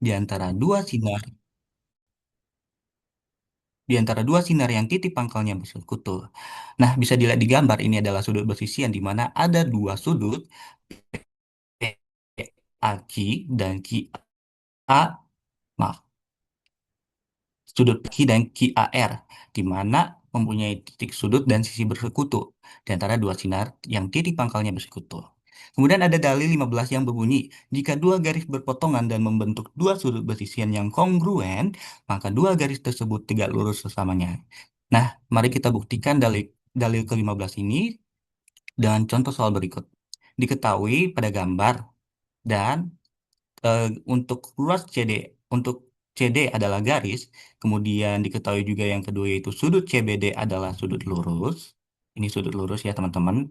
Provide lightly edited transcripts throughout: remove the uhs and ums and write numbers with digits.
di antara dua sinar di antara dua sinar yang titik pangkalnya bersekutu. Nah, bisa dilihat di gambar ini adalah sudut bersisian di mana ada dua sudut PAQ dan QA, maaf, sudut Q dan QAR, di mana mempunyai titik sudut dan sisi bersekutu di antara dua sinar yang titik pangkalnya bersekutu. Kemudian ada dalil 15 yang berbunyi, jika dua garis berpotongan dan membentuk dua sudut bersisian yang kongruen, maka dua garis tersebut tegak lurus sesamanya. Nah, mari kita buktikan dalil dalil ke-15 ini dengan contoh soal berikut. Diketahui pada gambar dan untuk ruas CD, untuk CD adalah garis, kemudian diketahui juga yang kedua yaitu sudut CBD adalah sudut lurus. Ini sudut lurus ya teman-teman.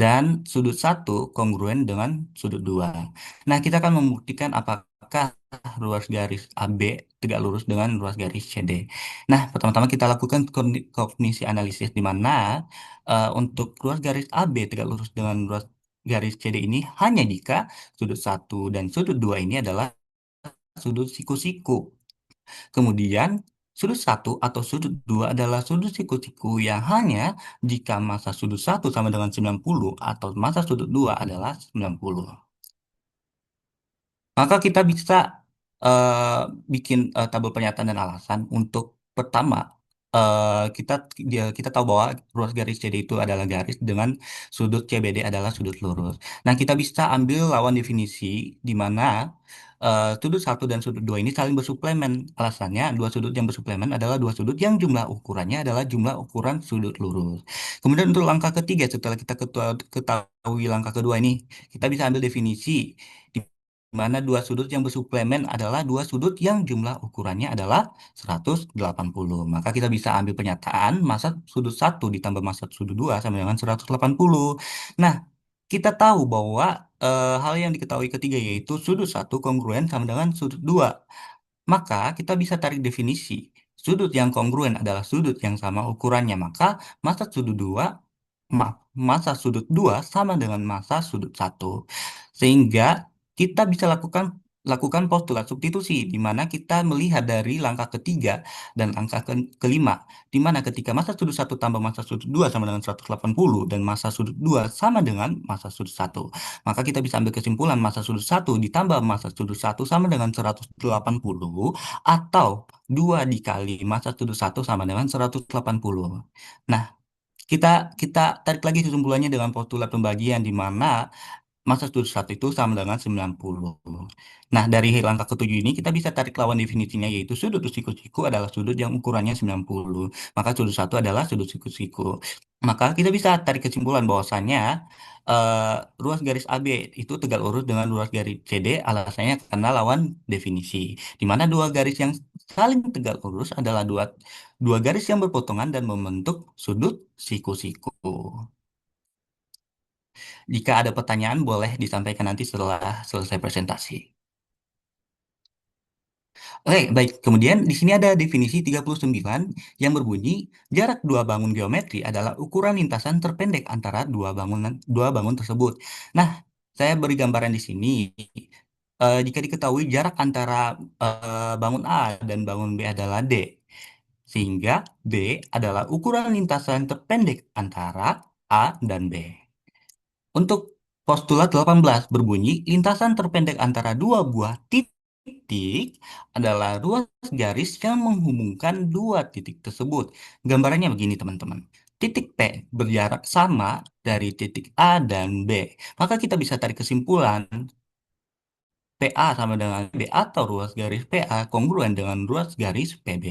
Dan sudut satu kongruen dengan sudut dua. Nah, kita akan membuktikan apakah ruas garis AB tegak lurus dengan ruas garis CD. Nah, pertama-tama kita lakukan kognisi analisis di mana untuk ruas garis AB tegak lurus dengan ruas garis CD ini hanya jika sudut satu dan sudut dua ini adalah sudut siku-siku. Kemudian, sudut satu atau sudut dua adalah sudut siku-siku yang hanya jika massa sudut satu sama dengan 90 atau massa sudut dua adalah 90. Maka kita bisa eh, bikin tabel pernyataan dan alasan untuk pertama kita tahu bahwa ruas garis CD itu adalah garis dengan sudut CBD adalah sudut lurus. Nah, kita bisa ambil lawan definisi di mana sudut satu dan sudut dua ini saling bersuplemen. Alasannya dua sudut yang bersuplemen adalah dua sudut yang jumlah ukurannya adalah jumlah ukuran sudut lurus. Kemudian untuk langkah ketiga setelah kita ketahui langkah kedua ini, kita bisa ambil definisi di mana dua sudut yang bersuplemen adalah dua sudut yang jumlah ukurannya adalah 180. Maka kita bisa ambil pernyataan massa sudut satu ditambah massa sudut dua sama dengan 180. Nah, kita tahu bahwa hal yang diketahui ketiga yaitu sudut satu kongruen sama dengan sudut dua. Maka kita bisa tarik definisi. Sudut yang kongruen adalah sudut yang sama ukurannya. Maka massa sudut dua, maaf, massa sudut dua sama dengan massa sudut satu. Sehingga kita bisa lakukan postulat substitusi, di mana kita melihat dari langkah ketiga dan langkah kelima, di mana ketika massa sudut satu tambah massa sudut dua sama dengan 180 dan massa sudut dua sama dengan massa sudut satu. Maka kita bisa ambil kesimpulan massa sudut satu ditambah massa sudut satu sama dengan 180 atau 2 dikali massa sudut satu sama dengan 180. Nah, kita kita tarik lagi kesimpulannya dengan postulat pembagian di mana massa sudut satu itu sama dengan 90. Nah, dari langkah ketujuh ini kita bisa tarik lawan definisinya yaitu sudut siku-siku adalah sudut yang ukurannya 90. Maka sudut satu adalah sudut siku-siku. Maka kita bisa tarik kesimpulan bahwasannya eh, ruas garis AB itu tegak lurus dengan ruas garis CD alasannya karena lawan definisi. Di mana dua garis yang saling tegak lurus adalah dua dua garis yang berpotongan dan membentuk sudut siku-siku. Jika ada pertanyaan, boleh disampaikan nanti setelah selesai presentasi. Oke, baik. Kemudian di sini ada definisi 39 yang berbunyi, jarak dua bangun geometri adalah ukuran lintasan terpendek antara dua bangun tersebut. Nah, saya beri gambaran di sini. Jika diketahui jarak antara bangun A dan bangun B adalah D, sehingga B adalah ukuran lintasan terpendek antara A dan B. Untuk postulat 18 berbunyi, lintasan terpendek antara dua buah titik adalah ruas garis yang menghubungkan dua titik tersebut. Gambarannya begini, teman-teman. Titik P berjarak sama dari titik A dan B. Maka kita bisa tarik kesimpulan PA sama dengan B atau ruas garis PA kongruen dengan ruas garis PB.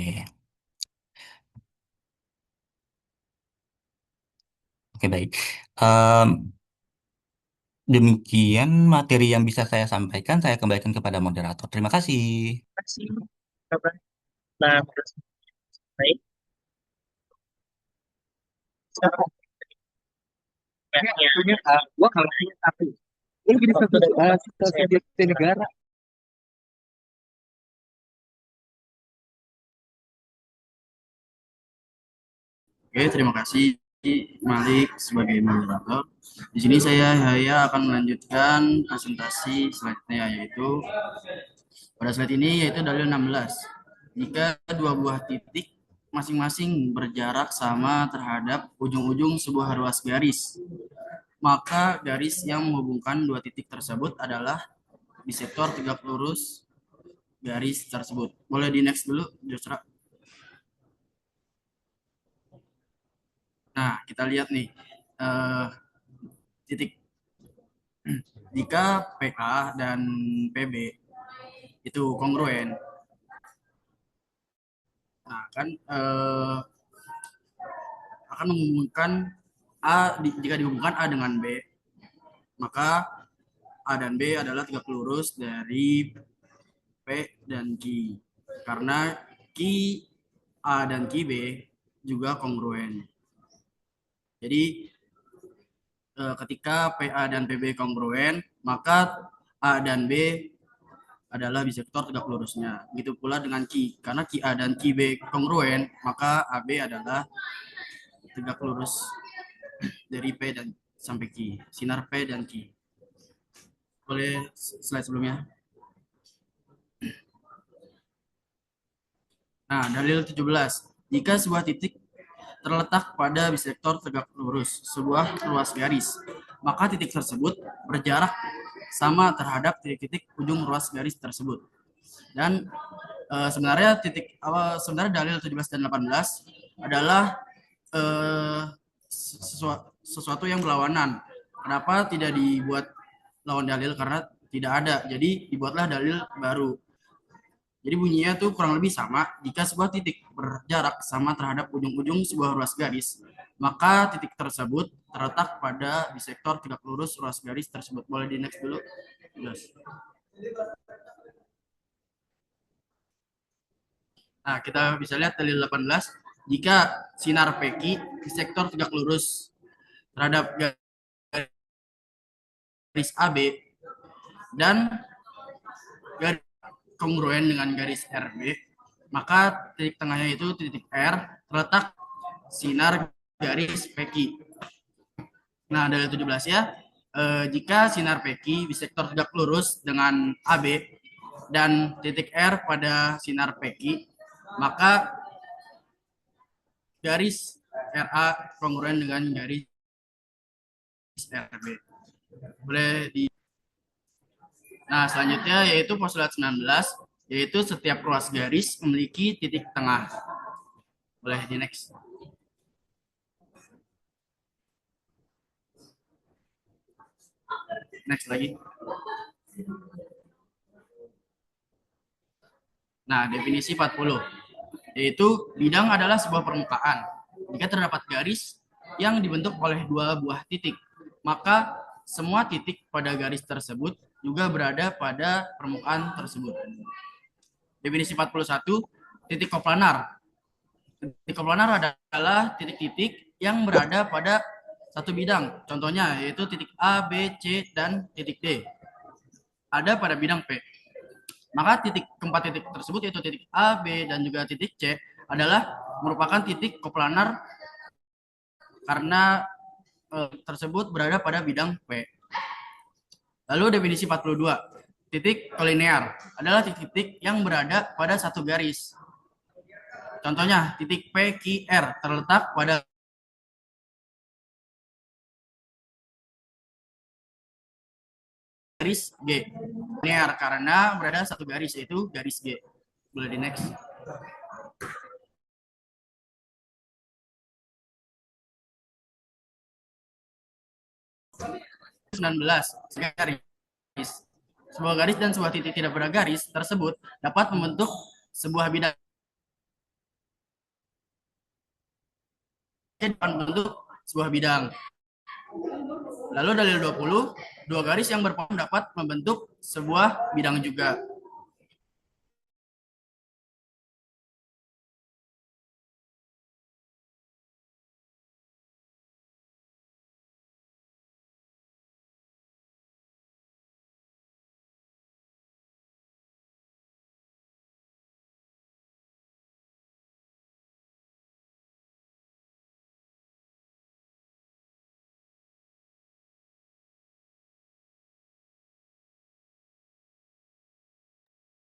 Oke, baik. Em, Demikian materi yang bisa saya sampaikan. Saya kembalikan kepada moderator. Terima kasih. Kasih kabar. Nah, menurut baik. Sekarang punya gua kalau punya tapi ini gini satu negara. Oke, terima kasih Malik sebagai moderator. Di sini saya Yahya akan melanjutkan presentasi selanjutnya yaitu Pada slide ini yaitu dalil 16. Jika dua buah titik masing-masing berjarak sama terhadap ujung-ujung sebuah ruas garis, maka garis yang menghubungkan dua titik tersebut adalah bisektor tegak lurus garis tersebut. Boleh di next dulu, Joshua. Nah, kita lihat nih, titik jika PA dan PB itu kongruen. Nah, kan akan menghubungkan jika dihubungkan A dengan B, maka A dan B adalah tegak lurus dari P dan Q. Karena Q A dan Q B juga kongruen. Jadi ketika PA dan PB kongruen, maka A dan B adalah bisektor tegak lurusnya. Begitu pula dengan Q. Karena QA dan QB kongruen, maka AB adalah tegak lurus dari P dan sampai Q. Sinar P dan Q. Boleh slide sebelumnya. Nah, dalil 17. Jika sebuah titik terletak pada bisektor tegak lurus, sebuah ruas garis, maka titik tersebut berjarak sama terhadap titik-titik ujung ruas garis tersebut. Dan sebenarnya sebenarnya dalil 17 dan 18 adalah sesuatu yang berlawanan. Kenapa tidak dibuat lawan dalil? Karena tidak ada. Jadi dibuatlah dalil baru. Jadi bunyinya tuh kurang lebih sama. Jika sebuah titik berjarak sama terhadap ujung-ujung sebuah ruas garis, maka titik tersebut terletak pada bisektor tegak lurus ruas garis tersebut. Boleh di next dulu. Yes. Nah, kita bisa lihat dalil 18. Jika sinar PQ di sektor tegak lurus terhadap garis AB dan garis kongruen dengan garis RB, maka titik tengahnya itu titik R terletak sinar garis PQ. Nah, dalil 17 ya. Jika sinar PQ bisektor tegak lurus dengan AB dan titik R pada sinar PQ, maka garis RA kongruen dengan garis RB. Boleh di. Nah, selanjutnya yaitu postulat 19, yaitu setiap ruas garis memiliki titik tengah. Boleh di next. Next lagi. Nah, definisi 40, yaitu bidang adalah sebuah permukaan. Jika terdapat garis yang dibentuk oleh dua buah titik, maka semua titik pada garis tersebut juga berada pada permukaan tersebut. Definisi 41, titik koplanar. Titik koplanar adalah titik-titik yang berada pada satu bidang. Contohnya yaitu titik A, B, C, dan titik D. Ada pada bidang P. Maka keempat titik tersebut yaitu titik A, B, dan juga titik C adalah merupakan titik koplanar karena tersebut berada pada bidang P. Lalu definisi 42, titik kolinear adalah titik-titik yang berada pada satu garis. Contohnya titik P, Q, R terletak pada garis G. Linear karena berada satu garis yaitu garis G. Boleh di next. Garis. Sebuah garis dan sebuah titik tidak pada garis tersebut dapat membentuk sebuah bidang. Dapat membentuk sebuah bidang. Lalu dalil 20, dua garis yang berpaut dapat membentuk sebuah bidang juga.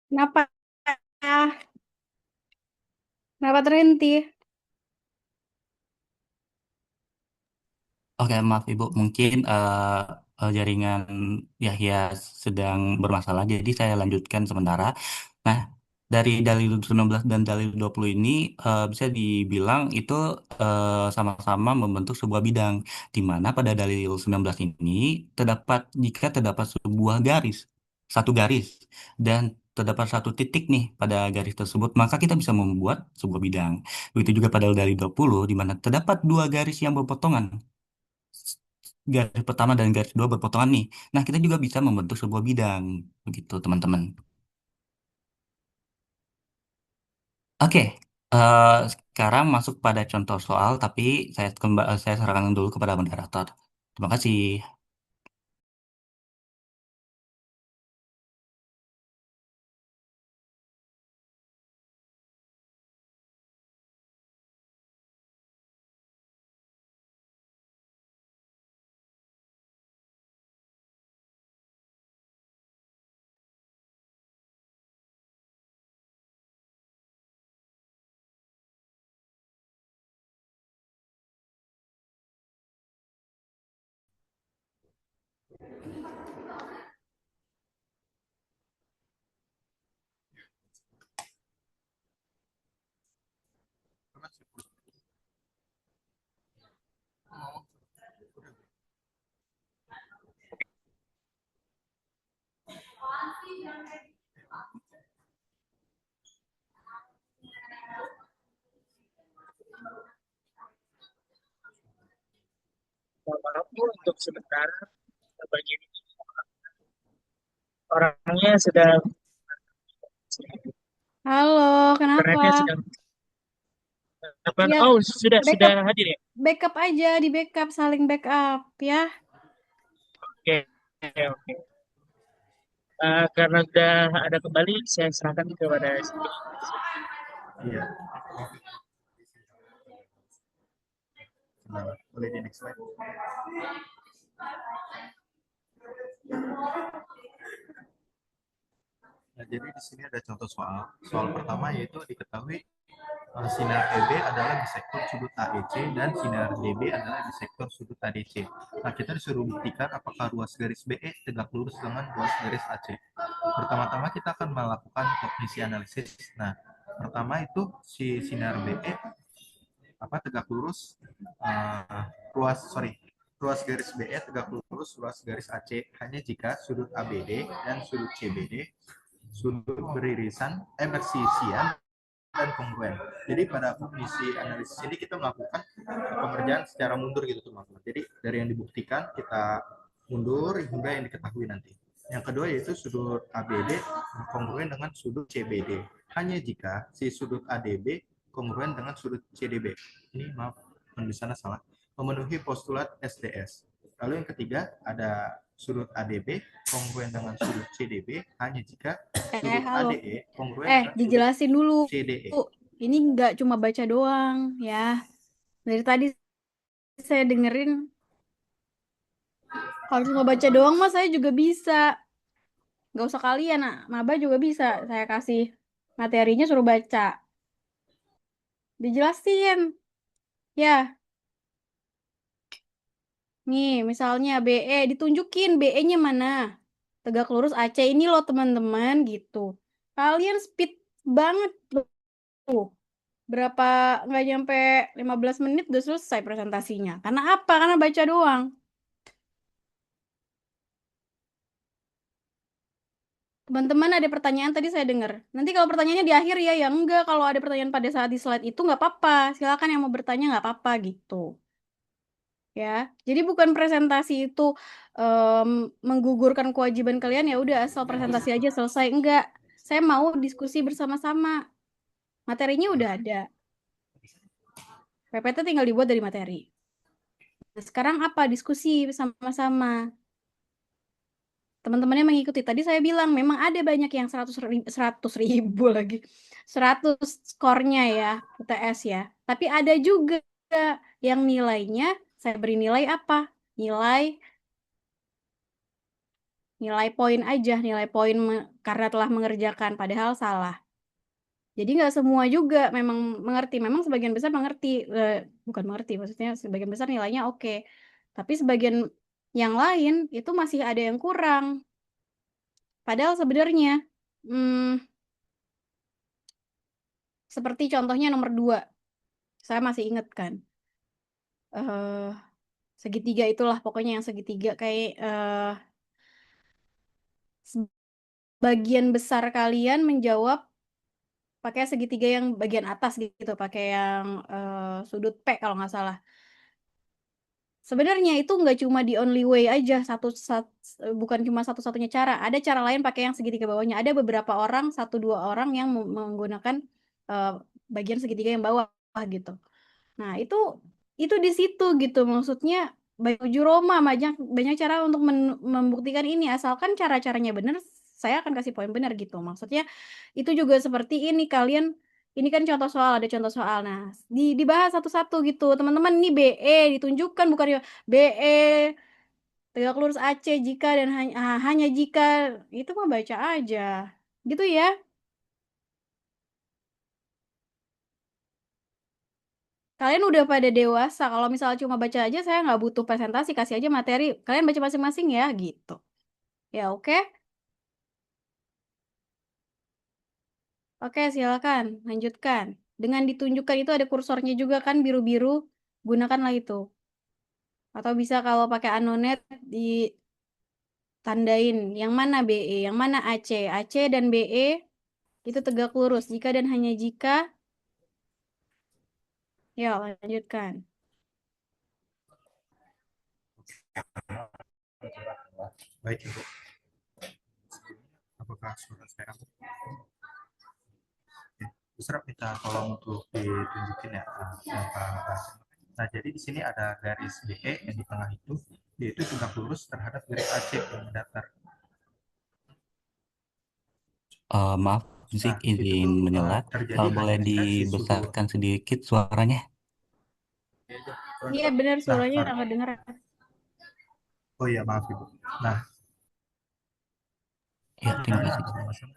Kenapa? Kenapa terhenti? Oke, maaf Ibu, mungkin jaringan Yahya sedang bermasalah, jadi saya lanjutkan sementara. Nah, dari dalil 19 dan dalil 20 ini bisa dibilang itu sama-sama membentuk sebuah bidang, di mana pada dalil 19 ini jika terdapat sebuah garis, satu garis, dan terdapat satu titik nih pada garis tersebut, maka kita bisa membuat sebuah bidang. Begitu juga pada dalil 20, di mana terdapat dua garis yang berpotongan, garis pertama dan garis kedua berpotongan nih. Nah, kita juga bisa membentuk sebuah bidang, begitu teman-teman. Oke, sekarang masuk pada contoh soal, tapi saya serahkan dulu kepada moderator. Terima kasih. Maaf Bu, untuk sementara bagian ini orangnya sedang Halo, kenapa? internetnya sedang apa? Ya, Oh, sudah backup, hadir ya? backup aja, di backup, saling backup ya. Oke, oke. Karena sudah ada kembali, saya serahkan kepada Siti. Iya. Nah, boleh di next slide. Nah, jadi di sini ada contoh soal. Soal pertama yaitu diketahui sinar EB adalah bisektor sudut AEC dan sinar DB adalah bisektor sudut ADC. Nah, kita disuruh buktikan apakah ruas garis BE tegak lurus dengan ruas garis AC. Pertama-tama kita akan melakukan kognisi analisis. Nah, pertama itu si sinar BE tegak lurus ruas garis BE tegak lurus ruas garis AC hanya jika sudut ABD dan sudut CBD sudut bersisian dan kongruen. Jadi pada kognisi analisis ini kita melakukan pengerjaan secara mundur gitu teman-teman. Jadi dari yang dibuktikan kita mundur hingga yang diketahui nanti. Yang kedua yaitu sudut ABD kongruen dengan sudut CBD. Hanya jika si sudut ADB kongruen dengan sudut CDB. Ini maaf, penulisannya salah. Memenuhi postulat SDS. Lalu yang ketiga ada sudut ADB kongruen dengan sudut CDB hanya jika sudut Halo. ADE kongruen dengan sudut Dijelasin dulu. CDE. Ini nggak cuma baca doang ya. Dari tadi saya dengerin, kalau cuma baca doang mah saya juga bisa. Nggak usah kalian, maba juga bisa. Saya kasih materinya suruh baca. Dijelasin. Ya. Nih, misalnya BE, ditunjukin BE-nya mana. Tegak lurus AC ini loh teman-teman gitu. Kalian speed banget tuh. Berapa, nggak nyampe 15 menit udah selesai presentasinya. Karena apa? Karena baca doang. Teman-teman ada pertanyaan tadi saya dengar. Nanti kalau pertanyaannya di akhir ya enggak. Kalau ada pertanyaan pada saat di slide itu nggak apa-apa. Silakan yang mau bertanya nggak apa-apa gitu. Ya, jadi bukan presentasi itu menggugurkan kewajiban kalian ya udah asal presentasi aja selesai. Enggak. Saya mau diskusi bersama-sama. Materinya udah ada. PPT tinggal dibuat dari materi. Nah, sekarang apa? Diskusi bersama-sama. Teman-temannya mengikuti. Tadi saya bilang memang ada banyak yang 100 ribu lagi. 100 skornya ya, UTS ya. Tapi ada juga yang nilainya, saya beri nilai apa? Nilai nilai poin aja, nilai poin karena telah mengerjakan, padahal salah. Jadi nggak semua juga memang mengerti, memang sebagian besar mengerti, bukan mengerti, maksudnya sebagian besar nilainya oke. Tapi sebagian yang lain itu masih ada yang kurang. Padahal sebenarnya, seperti contohnya nomor 2, saya masih ingat kan. Segitiga itulah pokoknya yang segitiga kayak sebagian besar kalian menjawab pakai segitiga yang bagian atas gitu, pakai yang sudut P kalau nggak salah. Sebenarnya itu nggak cuma di only way aja, bukan cuma satu-satunya cara. Ada cara lain pakai yang segitiga bawahnya. Ada beberapa orang, 1-2 orang yang menggunakan bagian segitiga yang bawah gitu. Nah, itu di situ gitu. Maksudnya baju Roma banyak cara untuk membuktikan ini, asalkan cara-caranya benar, saya akan kasih poin benar gitu. Maksudnya itu juga seperti ini, kalian ini kan contoh soal, ada contoh soal. Nah, dibahas satu-satu gitu. Teman-teman, ini BE ditunjukkan, bukan ya BE tegak lurus AC jika dan hanya jika, itu mah baca aja. Gitu ya. Kalian udah pada dewasa. Kalau misalnya cuma baca aja, saya nggak butuh presentasi, kasih aja materi. Kalian baca masing-masing ya, gitu. Ya, oke. Oke, silakan. Lanjutkan. Dengan ditunjukkan itu ada kursornya juga kan, biru-biru. Gunakanlah itu. Atau bisa kalau pakai Anonet, ditandain. Yang mana BE, yang mana AC. AC dan BE itu tegak lurus. Jika dan hanya jika. Ya, lanjutkan. Baik, Ibu. Apakah suara saya? Bisa minta tolong untuk ditunjukin ya. Nah, jadi di sini ada garis BE yang di tengah itu, yaitu tegak lurus terhadap garis AC yang mendatar. Maaf, Zik, Nah, itu izin tuh menyela. terjadi Boleh hanya jika si sudut. dibesarkan sedikit suaranya? Iya, benar, Nah, suaranya nggak kedengeran. oh iya, maaf Ibu. Nah, Ya, terima kasih.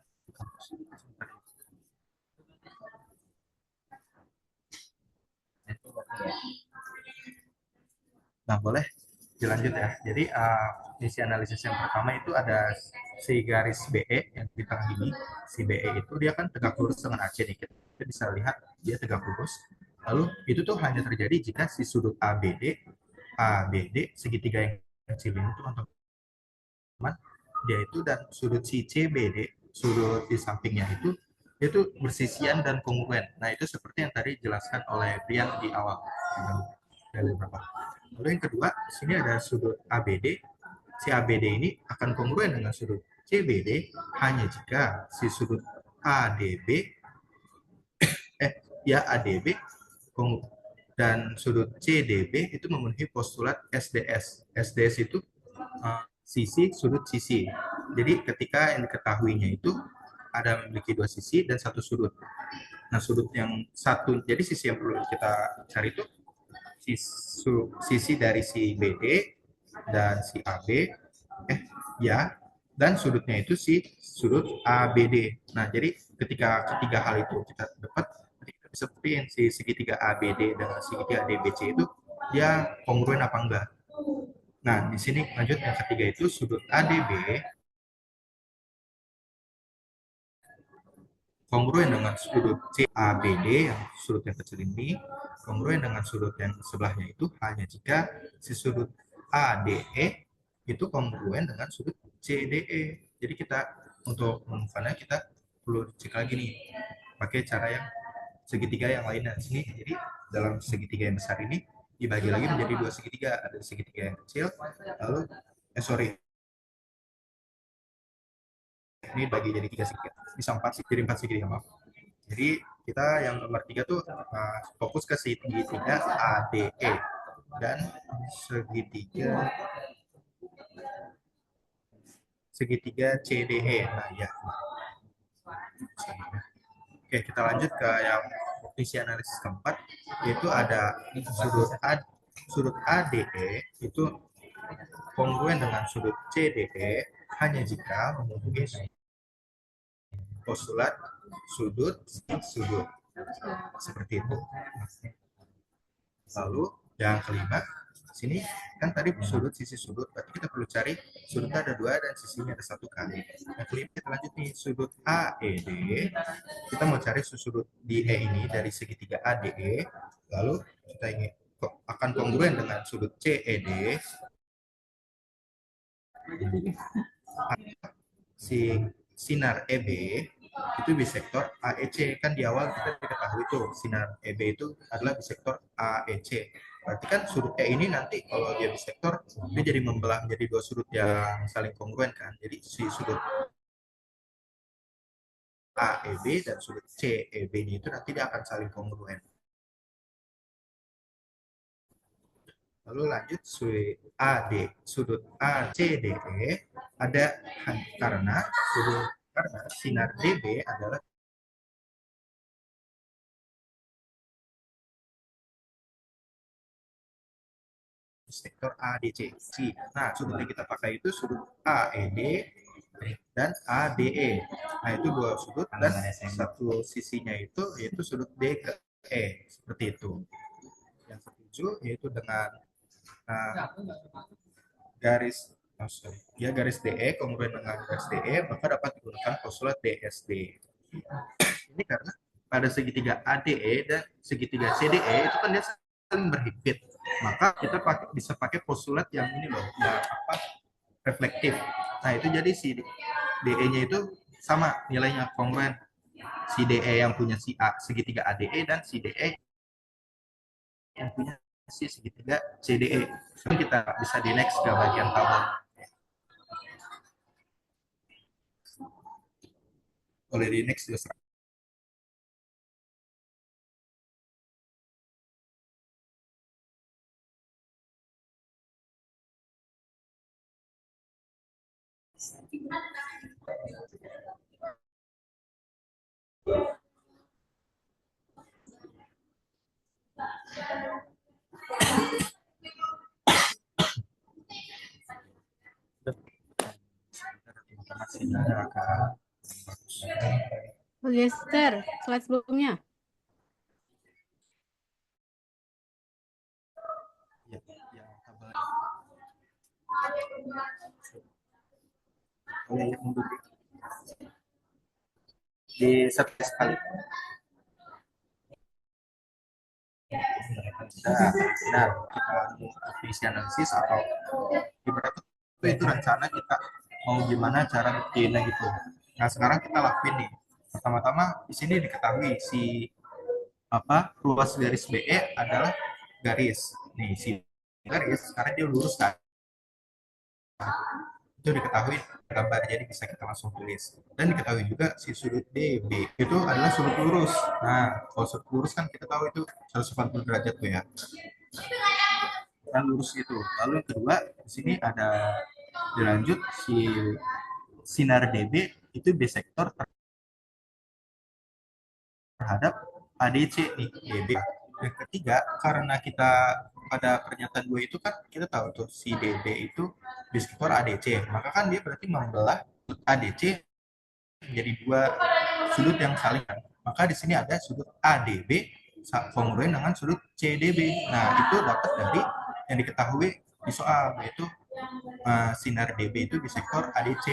Nah, boleh dilanjut ya. Jadi misi analisis yang pertama itu ada si garis BE yang di tengah ini. Si BE itu dia kan tegak lurus dengan AC nih. Kita bisa lihat dia tegak lurus. Lalu itu tuh hanya terjadi jika si sudut ABD segitiga yang kecil ini tuh teman-teman, dia itu dan sudut si CBD, sudut di sampingnya itu bersisian dan kongruen. Nah, itu seperti yang tadi dijelaskan oleh Brian di awal. Dari berapa? Lalu yang kedua, di sini ada sudut ABD. Si ABD ini akan kongruen dengan sudut CBD hanya jika si sudut ADB ADB dan sudut CDB itu memenuhi postulat SDS. SDS itu sisi sudut sisi. Jadi ketika yang diketahuinya itu ada memiliki 2 sisi dan 1 sudut. Nah, sudut yang satu, jadi sisi yang perlu kita cari itu sisi dari si BD dan si AB dan sudutnya itu si sudut ABD. Nah, jadi ketika ketiga hal itu kita dapat, kita bisa buktiin si segitiga ABD dengan segitiga ADBC itu dia kongruen apa enggak. Nah, di sini lanjut yang ketiga itu sudut ADB kongruen dengan sudut CABD yang sudut yang kecil ini, kongruen dengan sudut yang sebelahnya itu hanya jika si sudut ADE itu kongruen dengan sudut CDE. Jadi kita untuk menemukannya kita perlu cek lagi nih pakai cara yang segitiga yang lainnya di sini. Jadi dalam segitiga yang besar ini dibagi lagi menjadi 2 segitiga, ada segitiga yang kecil, lalu ini bagi jadi 3 segitiga, bisa 4 segitiga, maaf. Jadi kita yang nomor 3 tuh fokus ke segitiga ADE dan segitiga CDE. Nah, ya. Oke, kita lanjut ke yang misi analisis keempat, yaitu ada sudut ADE itu kongruen dengan sudut CDE hanya jika memenuhi postulat sudut sudut seperti itu. Lalu yang kelima, sini kan tadi sudut sisi sudut, berarti kita perlu cari sudutnya ada 2 dan sisinya ada 1 kali. Yang kelima kita lanjut nih, sudut AED. Kita mau cari sudut di E ini dari segitiga ADE, lalu kita ingin akan kongruen dengan sudut CED. Si sinar EB itu bisektor AEC, kan di awal kita diketahui tuh sinar EB itu adalah bisektor AEC. Berarti kan sudut E ini nanti kalau dia bisektor dia jadi membelah menjadi 2 sudut yang saling kongruen kan. Jadi si sudut AEB dan sudut CEB ini itu nanti dia akan saling kongruen. Lalu lanjut sudut ACDE ada karena sinar DB adalah sektor ADC. Nah, sudut yang kita pakai itu sudut AED dan ADE. Nah, itu 2 sudut dan satu sisinya itu yaitu sudut D ke E, seperti itu. Yang ketujuh yaitu dengan garis DE kongruen dengan garis DE, maka dapat digunakan postulat DSD. Ini karena pada segitiga ADE dan segitiga CDE itu kan dia saling berhimpit, maka kita bisa pakai postulat yang ini loh, yang reflektif. Nah itu jadi si DE-nya itu sama nilainya kongruen, si DE yang punya si A segitiga ADE dan si DE yang punya si segitiga CDE. Kita bisa di next ke bagian tabel. Boleh di next juga. Geser slide sebelumnya. Di satu kali. Nah, kita visi analisis atau ibarat itu rencana kita mau gimana cara bikinnya gitu. Nah, sekarang kita lakuin nih. Pertama-tama di sini diketahui si ruas garis BE adalah garis. Nih, si garis sekarang dia lurus kan. Itu diketahui gambar, jadi bisa kita langsung tulis. Dan diketahui juga si sudut DB itu adalah sudut lurus. Nah, kalau sudut lurus kan kita tahu itu 180 derajat tuh ya. Kan lurus itu. Lalu yang kedua, di sini ada dilanjut si sinar DB itu bisektor terhadap ADC nih, DB. Yang ketiga, karena kita pada pernyataan 2 itu kan kita tahu tuh si DB itu bisektor ADC, maka kan dia berarti membelah ADC menjadi 2 sudut yang saling. Maka di sini ada sudut ADB kongruen dengan sudut CDB. Nah, itu dapat dari yang diketahui di soal, yaitu sinar DB itu bisektor ADC.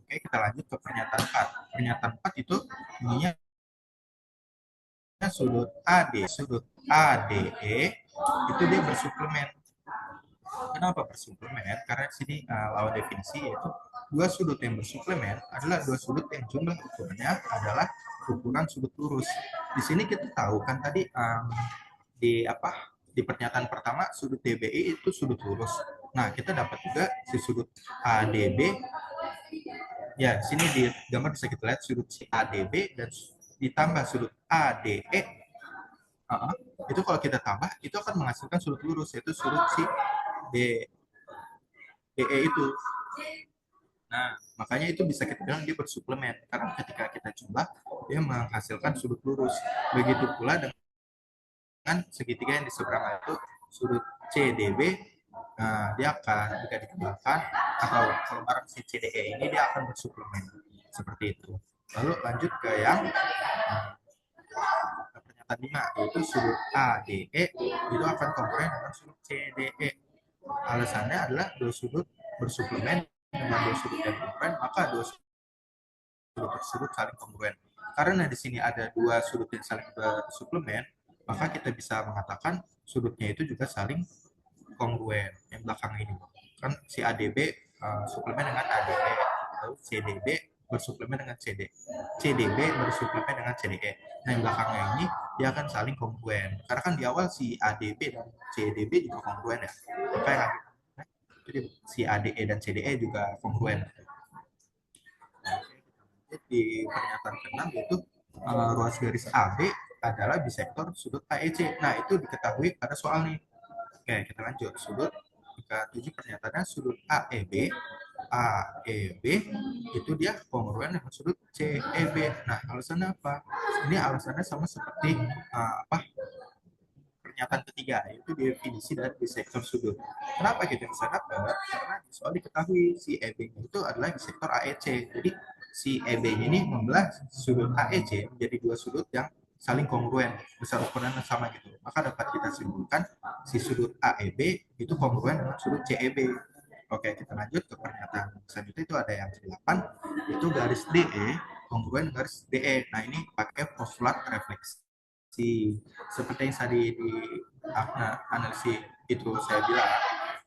Oke, kita lanjut ke pernyataan 4. Pernyataan 4 itu ininya sudut ADE itu dia bersuplemen. Kenapa bersuplemen? Karena di sini lawan definisi yaitu 2 sudut yang bersuplemen adalah 2 sudut yang jumlah ukurannya adalah ukuran sudut lurus. Di sini kita tahu kan tadi di pernyataan pertama sudut DBI itu sudut lurus. Nah, kita dapat juga si sudut ADB. Ya, sini di gambar bisa kita lihat sudut si ADB dan ditambah sudut ADE. Itu kalau kita tambah itu akan menghasilkan sudut lurus, yaitu sudut si DE itu. Nah, makanya itu bisa kita bilang dia bersuplemen, karena ketika kita jumlah dia menghasilkan sudut lurus. Begitu pula dengan segitiga yang di seberang itu sudut CDB dia akan jika dikembangkan atau kalau barang si CDE ini dia akan bersuplemen seperti itu. Lalu lanjut ke yang pernyataan 5, yaitu sudut ADE itu akan kongruen dengan sudut CDE. Alasannya adalah dua sudut bersuplemen dengan dua sudut yang kongruen, maka dua sudut tersebut saling kongruen. Karena di sini ada dua sudut yang saling bersuplemen, maka kita bisa mengatakan sudutnya itu juga saling kongruen. Yang belakang ini kan si ADB suplemen dengan ADE, lalu CDB bersuplemen dengan CDB bersuplemen dengan CDE. Nah yang belakangnya ini dia akan saling kongruen. Karena kan di awal si ADB dan CDB juga kongruen ya. Maka yang jadi si ADE dan CDE juga kongruen. Di pernyataan ke-6 yaitu ruas garis AB adalah bisektor sudut AEC. Nah itu diketahui pada soal nih. Oke kita lanjut. Sudut ke-7 pernyataannya sudut AEB itu dia kongruen dengan sudut CEB. Nah alasannya apa? Ini alasannya sama seperti pernyataan ketiga, yaitu definisi dari bisektor sudut. Kenapa kita bisa dapat? Karena di soal diketahui si EB-nya itu adalah bisektor AEC. Jadi si EB-nya ini membelah sudut AEC menjadi dua sudut yang saling kongruen, besar ukuran yang sama gitu. Maka dapat kita simpulkan si sudut AEB itu kongruen dengan sudut CEB. Oke, kita lanjut ke pernyataan selanjutnya. Itu ada yang ke-8, itu garis DE kongruen garis DE. Nah ini pakai postulat refleksi. Seperti yang tadi di analisis itu saya bilang,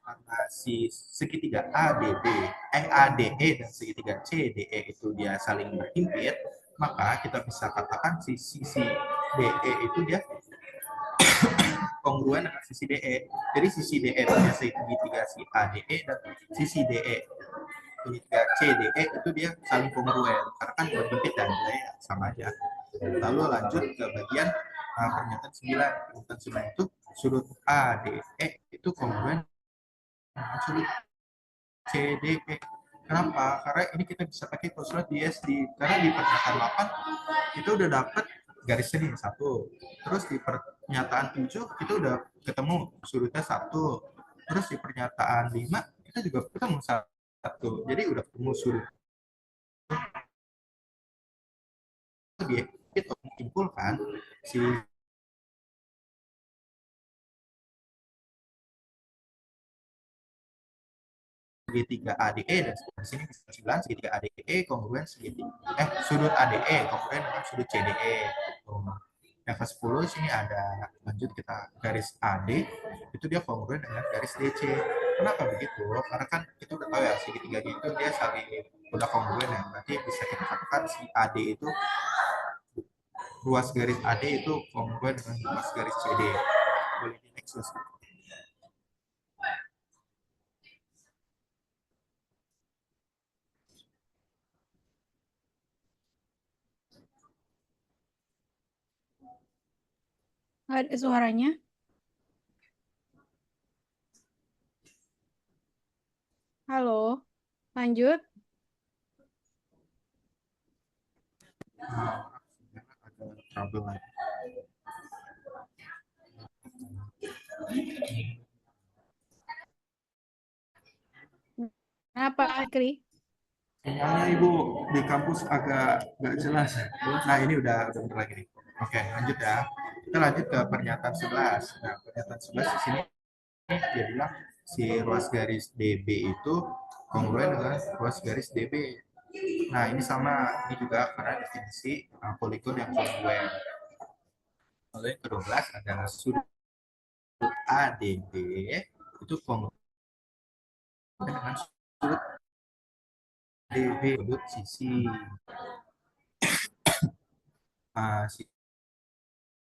karena si segitiga ADE dan segitiga CDE itu dia saling berhimpit, maka kita bisa katakan si sisi DE itu dia kongruen dengan sisi DE. Jadi sisi DE itu dia segitiga si ADE dan sisi DE segitiga CDE itu dia saling kongruen karena kan berhimpit dan ya, sama aja. Lalu lanjut ke bagian pernyataan 9. Pernyataan 9 itu sudut ADE itu kongruen dengan sudut CDE. Kenapa? Karena ini kita bisa pakai postulat DSD. Karena di pernyataan 8 kita udah dapat garisnya nih 1. Terus di pernyataan 7 kita udah ketemu sudutnya 1. Terus di pernyataan 5 kita juga ketemu 1. Jadi udah ketemu sudut. Itu menyimpulkan si segitiga ADE dan di sini bisa bilang segitiga ADE kongruen sudut ADE kongruen dengan sudut CDE. Yang ke-10 sini ada, lanjut kita garis AD itu dia kongruen dengan garis DC. Kenapa begitu? Karena kan kita udah tahu ya segitiga itu dia saling udah kongruen ya. Berarti bisa kita katakan si AD itu ruas garis AD itu kongruen dengan ruas garis CD. Boleh di next. Ada suaranya? Halo, lanjut. Ada trouble lagi. Kenapa, Kri? Sinyalnya Ibu di kampus agak nggak jelas. Nah ini udah bentar lagi nih. Oke lanjut ya. Kita lanjut ke pernyataan 11. Nah pernyataan 11 di sini dia bilang si ruas garis DB itu kongruen dengan ruas garis DB. Nah ini sama, ini juga karena definisi poligon yang kongruen. Lalu yang ke-12 adalah sudut ADB itu kongruen dengan sudut DB, sudut sisi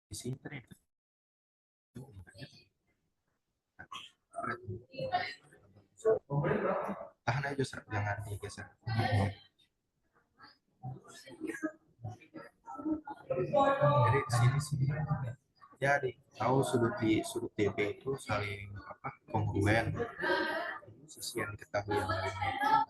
sisi internet. Tahan aja, jangan digeser. Jadi sini jadi tahu sudut DB itu saling kongruen. Sisi yang diketahui yang lainnya.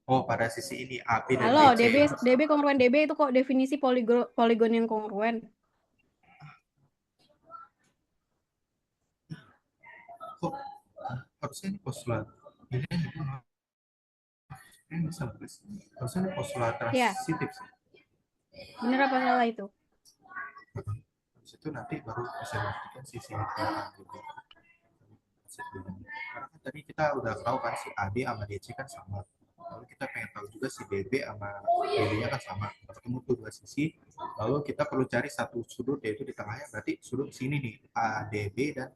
Oh, pada sisi ini AB dan Halo, BC. DB kongruen DB itu kok definisi poligon yang kongruen. Kok harusnya ini postulat ini bisa tulis. Harusnya ini postulat Ya. transitif sih. Bener apa salah itu? Habis itu nanti baru bisa dibuktikan sisi belakang gitu. Karena kan tadi kita udah tahu kan si AB sama DC kan sama. Lalu kita pengen tahu juga si DB sama DB-nya kan sama. Ketemu tuh dua sisi. Lalu kita perlu cari satu sudut yaitu di tengahnya. Berarti sudut sini nih ADB dan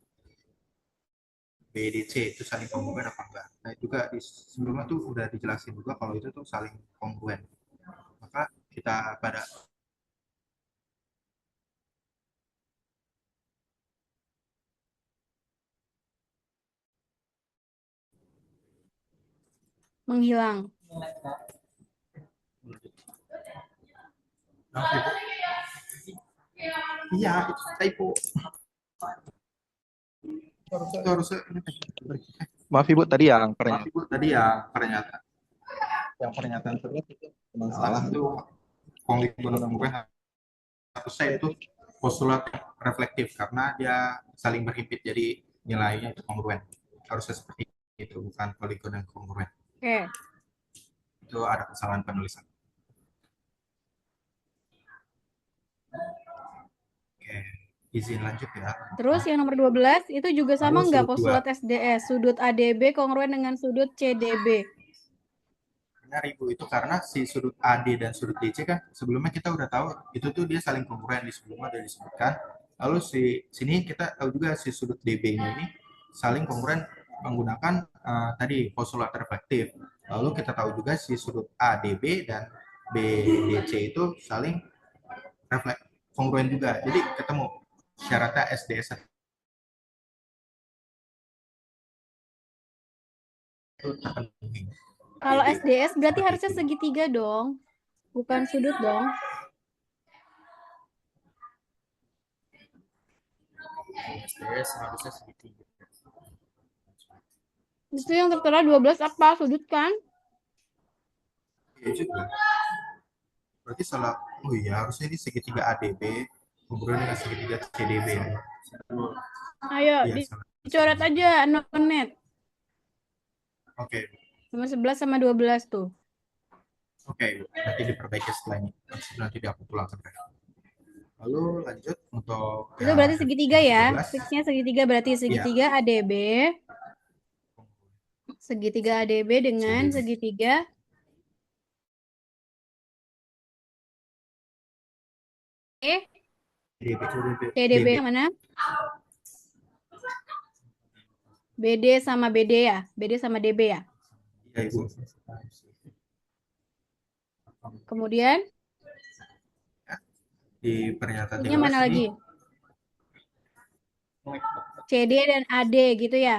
BDC itu saling kongruen apa enggak. Nah juga di sebelumnya tuh udah dijelasin juga kalau itu tuh saling kongruen. Maka kita pada Menghilang. iya itu typo. Itu harusnya Maaf Ibu, tadi yang maaf pernyataan. Ibu, tadi ya pernyataan. Yang pernyataan itu memang salah itu poligon kongruen harusnya itu postulat reflektif karena dia saling berhimpit jadi nilainya itu kongruen. Harusnya seperti itu, bukan poligon yang kongruen. Oke. Itu ada kesalahan penulisan. Oke, izin lanjut ya. Terus yang nomor 12 itu juga sama Lalu nggak sudut postulat SDS? Sudut ADB kongruen dengan sudut CDB. Benar Ibu, itu karena si sudut AD dan sudut DC kan sebelumnya kita udah tahu itu tuh dia saling kongruen, di sebelumnya udah disebutkan. Lalu sini kita tahu juga si sudut DB-nya ini saling kongruen menggunakan tadi postulat reflektif. Lalu kita tahu juga si sudut ADB dan BDC itu saling kongruen juga. Jadi ketemu syaratnya SDS itu terpenuhi. Kalau SDS berarti harusnya segitiga dong, bukan sudut dong. SDS harusnya segitiga. Itu yang tertera 12 apa? Sudut kan? Iya juga. Berarti salah. Oh iya, harusnya ini segitiga ADB hubungan dengan segitiga CDB. Ayo, Iya, salah. dicoret aja nonet. Oke, Nomor 11 sama 12 tuh. oke. Nanti diperbaiki setelah ini. Nanti aku pulangkan. Lalu lanjut untuk Itu berarti segitiga ya. 13. Fixnya segitiga berarti segitiga ADB. Segitiga ADB dengan CDB. segitiga CDB yang mana? BD sama BD ya? BD sama DB ya? Iya, Ibu. Kemudian Di pernyataan ini mana 13 lagi? ini CD dan AD gitu ya?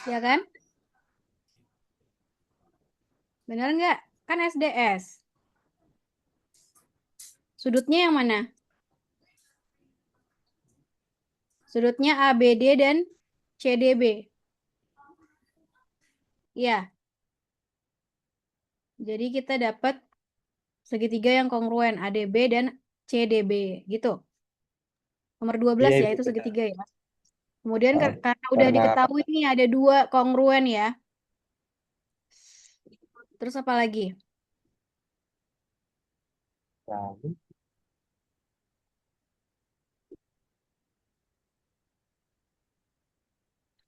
Ya kan? Benar nggak? Kan SDS. Sudutnya yang mana? Sudutnya ABD dan CDB. Ya. Jadi kita dapat segitiga yang kongruen ADB dan CDB gitu. Nomor 12 Iya, ya, Ibu, itu benar. segitiga ya. Kemudian Ah, karena udah karena- diketahui nih ada 2 kongruen ya. Terus apa lagi?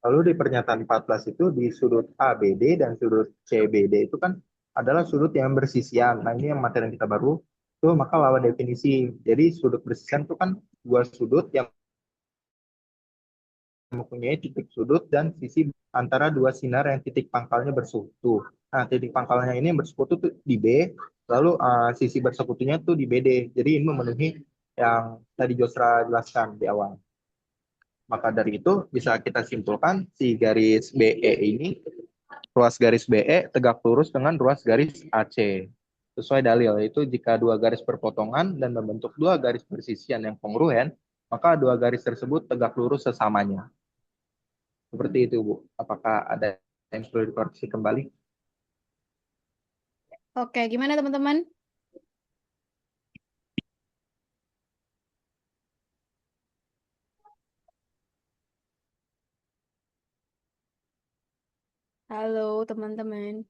Lalu di pernyataan 14 itu di sudut ABD dan sudut CBD itu kan adalah sudut yang bersisian. Nah ini yang materi yang kita baru itu maka lawan definisi. Jadi sudut bersisian itu kan dua sudut yang mempunyai titik sudut dan sisi antara dua sinar yang titik pangkalnya bersekutu. Nah titik pangkalnya ini yang bersekutu tuh di B, lalu sisi bersekutunya tuh di BD. Jadi ini memenuhi yang tadi Josra jelaskan di awal. Maka dari itu bisa kita simpulkan si garis BE ini, ruas garis BE tegak lurus dengan ruas garis AC. Sesuai dalil, yaitu jika dua garis berpotongan dan membentuk dua garis bersisian yang kongruen, maka dua garis tersebut tegak lurus sesamanya. Seperti itu, Bu. Apakah ada yang perlu dikoreksi kembali. Oke, gimana teman-teman? Halo teman-teman.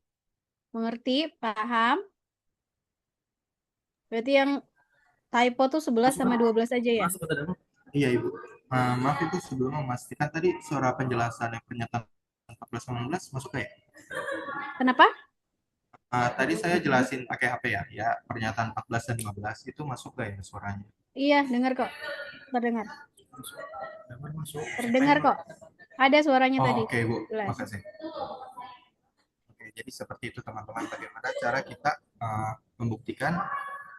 Mengerti? Paham? Berarti yang typo tuh 11 sama 12 aja ya? Masuk ke dalam. Iya Ibu. Maaf Ibu, sebelum memastikan tadi suara penjelasan yang pernyataan 14-19 masuk nggak ya? Kenapa? Tadi saya jelasin pakai HP ya, pernyataan 14 dan 15 itu masuk nggak ya suaranya? Iya, dengar kok. Terdengar. Masuk. Terdengar kok. Ada suaranya Oh tadi. oke Bu, Jelas. makasih. Oke, jadi seperti itu teman-teman, bagaimana cara kita membuktikan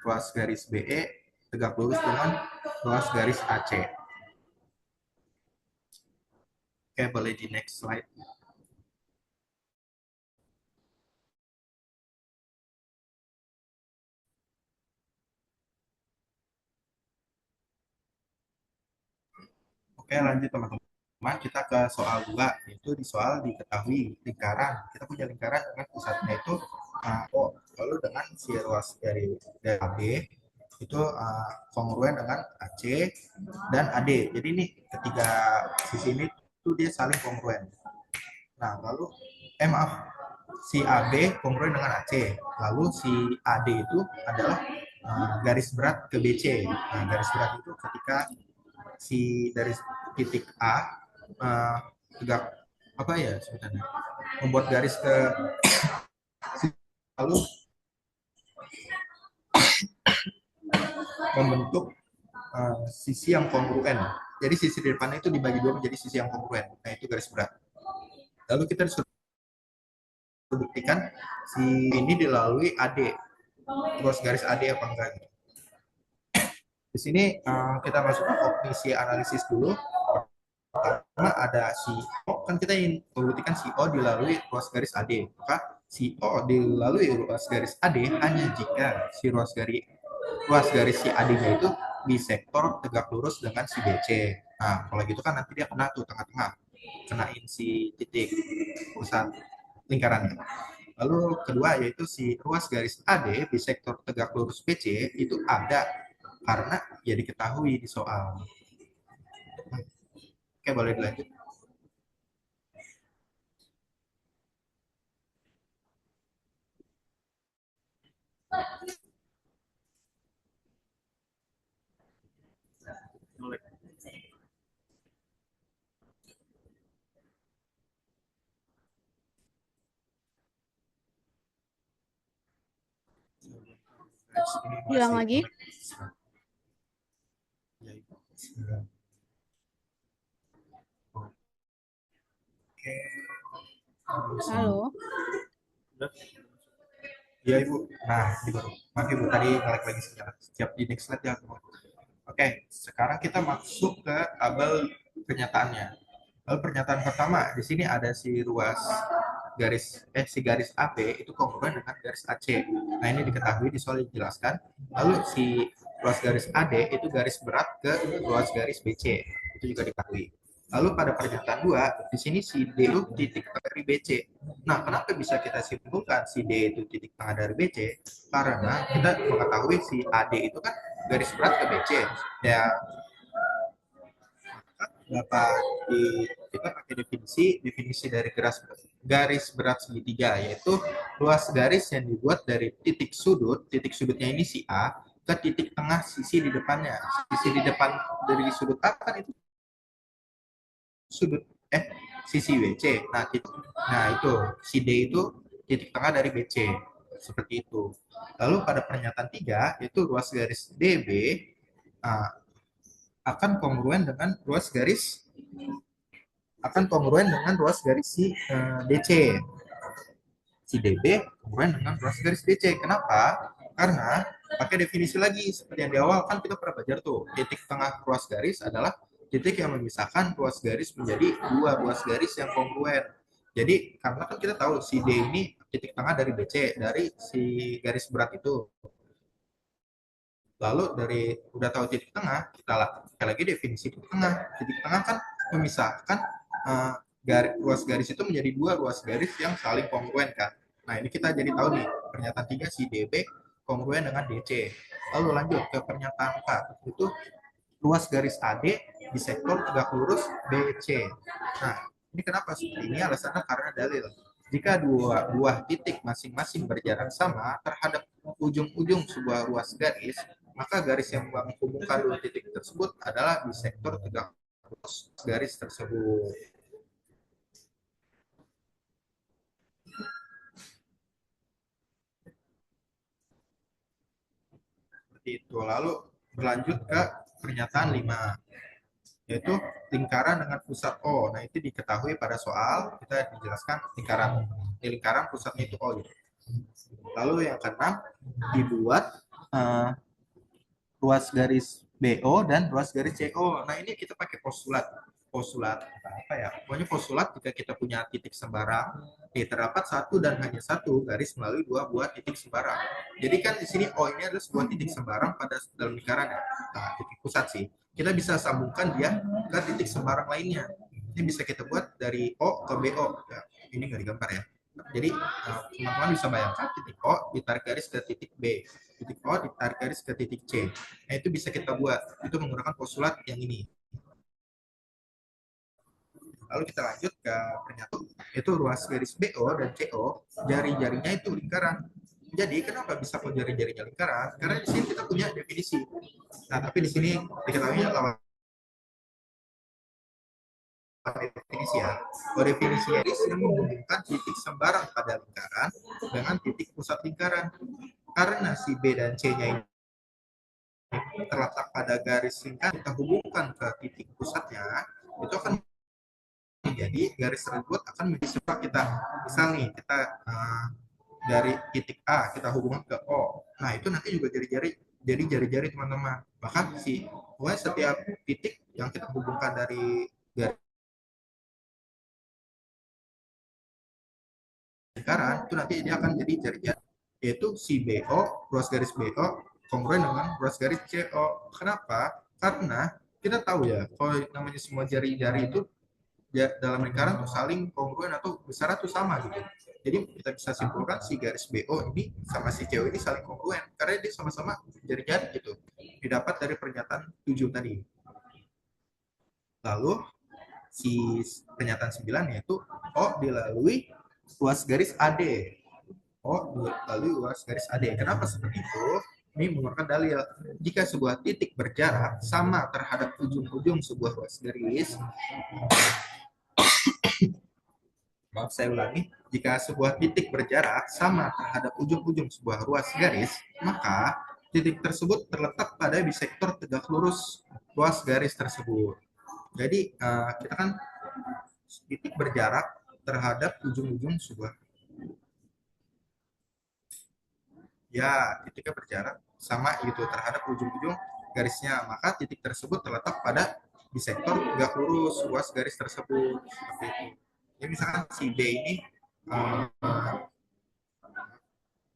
ruas garis BE tegak lurus dengan ruas garis AC. Oke, boleh di next slide. Oke, lanjut teman-teman. Kita ke soal 2, yaitu di soal diketahui lingkaran. Kita punya lingkaran dengan pusatnya itu O, lalu dengan si ruas dari AB itu kongruen dengan AC dan AD. Jadi ini ketiga sisi ini itu dia saling kongruen. Nah, lalu maaf, si AB kongruen dengan AC, lalu si AD itu adalah garis berat ke BC. Nah, garis berat itu ketika si dari titik A tegak apa ya sebenarnya membuat garis ke lalu membentuk sisi yang kongruen. Jadi sisi di depannya itu dibagi dua menjadi sisi yang kongruen. Nah, itu garis berat. Lalu kita disuruh buktikan si ini dilalui AD. Terus garis AD apa enggak gitu. Di sini kita masuk ke kognisi analisis dulu. Pertama ada si O, kan kita ingin membuktikan si O dilalui ruas garis AD. Maka si O dilalui ruas garis AD hanya jika si ruas garis si AD-nya itu bisektor tegak lurus dengan si BC. Nah, kalau gitu kan nanti dia kena tuh tengah-tengah, kenain si titik pusat lingkarannya. Lalu kedua yaitu si ruas garis AD bisektor tegak lurus BC itu ada karena ya diketahui di soal. Oke, boleh dilanjut. Hilang lagi. Halo. Iya Ibu. Nah, ini baru. Maaf Ibu, tadi balik lagi siap di next slide ya. Oke, sekarang kita masuk ke tabel pernyataannya. Lalu pernyataan pertama, di sini ada si ruas si garis AB itu kongruen dengan garis AC. Nah, ini diketahui di soal dijelaskan. Lalu si ruas garis AD itu garis berat ke ruas garis BC. Itu juga diketahui. Lalu pada pernyataan 2, di sini si D itu titik tengah dari BC. Nah, kenapa bisa kita simpulkan si D itu titik tengah dari BC? Karena kita mengetahui si AD itu kan garis berat ke BC. Ya, dapat kita pakai definisi dari garis berat segitiga, yaitu luas garis yang dibuat dari titik sudutnya ini si A ke titik tengah sisi di depannya. Sisi di depan dari sudut A kan itu sisi BC. Nah, itu si D itu titik tengah dari BC. Seperti itu. Lalu pada pernyataan 3 itu ruas garis DB akan kongruen dengan ruas garis si DC. Si DB kongruen dengan ruas garis DC. Kenapa? Karena pakai definisi lagi seperti yang di awal kan kita pernah belajar tuh, titik tengah ruas garis adalah titik yang memisahkan ruas garis menjadi dua ruas garis yang kongruen. Jadi karena kan kita tahu si D ini titik tengah dari BC, dari si garis berat itu. Lalu dari udah tahu titik tengah, kita lagi definisi titik tengah. Titik tengah kan memisahkan ruas garis itu menjadi dua ruas garis yang saling kongruen kan. Nah ini kita jadi tahu nih, pernyataan 3 si DB kongruen dengan DC. Lalu lanjut ke pernyataan 4, itu ruas garis AD di sektor tegak lurus BC. Nah, ini kenapa seperti ini? Alasannya karena dalil. Jika dua buah titik masing-masing berjarak sama terhadap ujung-ujung sebuah ruas garis, maka garis yang menghubungkan dua titik tersebut adalah di sektor tegak lurus garis tersebut. Seperti itu. Lalu berlanjut ke pernyataan 5, yaitu lingkaran dengan pusat O. Nah, itu diketahui pada soal kita dijelaskan lingkaran. Di lingkaran pusatnya itu O. Gitu. Lalu yang keenam, dibuat ruas garis BO dan ruas garis CO. Nah, ini kita pakai postulat. Postulat apa ya? Pokoknya postulat jika kita punya titik sembarang, terdapat satu dan hanya satu garis melalui dua buah titik sembarang. Jadi kan di sini O ini adalah sebuah titik sembarang pada dalam lingkaran ya. Nah, titik pusat sih. Kita bisa sambungkan dia ke titik sembarang lainnya. Ini bisa kita buat dari O ke BO. Ya, ini nggak digambar ya. Jadi teman-teman bisa bayangkan titik O ditarik garis ke titik B, titik O ditarik garis ke titik C. Nah itu bisa kita buat, itu menggunakan postulat yang ini. Lalu kita lanjut ke pernyataan, itu ruas garis BO dan CO, jari-jarinya itu lingkaran. Jadi kenapa bisa kok jari-jarinya lingkaran? Karena di sini kita punya definisi. Nah tapi di sini diketahui lawan definisi ya. Kalau definisi garis yang menghubungkan titik sembarang pada lingkaran dengan titik pusat lingkaran. Karena si B dan C-nya ini terletak pada garis lingkaran, kita hubungkan ke titik pusatnya, itu akan menjadi garis tersebut akan menjadi sebuah kita, misal nih kita dari titik A kita hubungkan ke O. Nah itu nanti juga jari-jari teman-teman. Bahkan setiap titik yang kita hubungkan dari garis lingkaran itu nanti dia akan jadi jari-jari, yaitu si BO, ruas garis BO kongruen dengan ruas garis CO. Kenapa? Karena kita tahu ya, kalau namanya semua jari-jari itu dalam lingkaran tuh saling kongruen atau besar tuh sama gitu. Jadi kita bisa simpulkan si garis BO ini sama si CO ini saling kongruen karena dia sama-sama jari-jari gitu. Didapat dari pernyataan 7 tadi. Lalu si pernyataan 9 yaitu O dilalui ruas garis AD. O dilalui ruas garis AD. Kenapa seperti itu? Ini mengeluarkan dalil. Jika sebuah titik berjarak sama terhadap ujung-ujung sebuah ruas garis, maaf saya ulangi, jika sebuah titik berjarak sama terhadap ujung-ujung sebuah ruas garis, maka titik tersebut terletak pada bisektor tegak lurus ruas garis tersebut. Jadi kita kan titik berjarak terhadap ujung-ujung sebuah, ya titiknya berjarak sama gitu terhadap ujung-ujung garisnya, maka titik tersebut terletak pada bisektor tegak lurus ruas garis tersebut. Seperti itu. Jadi misalkan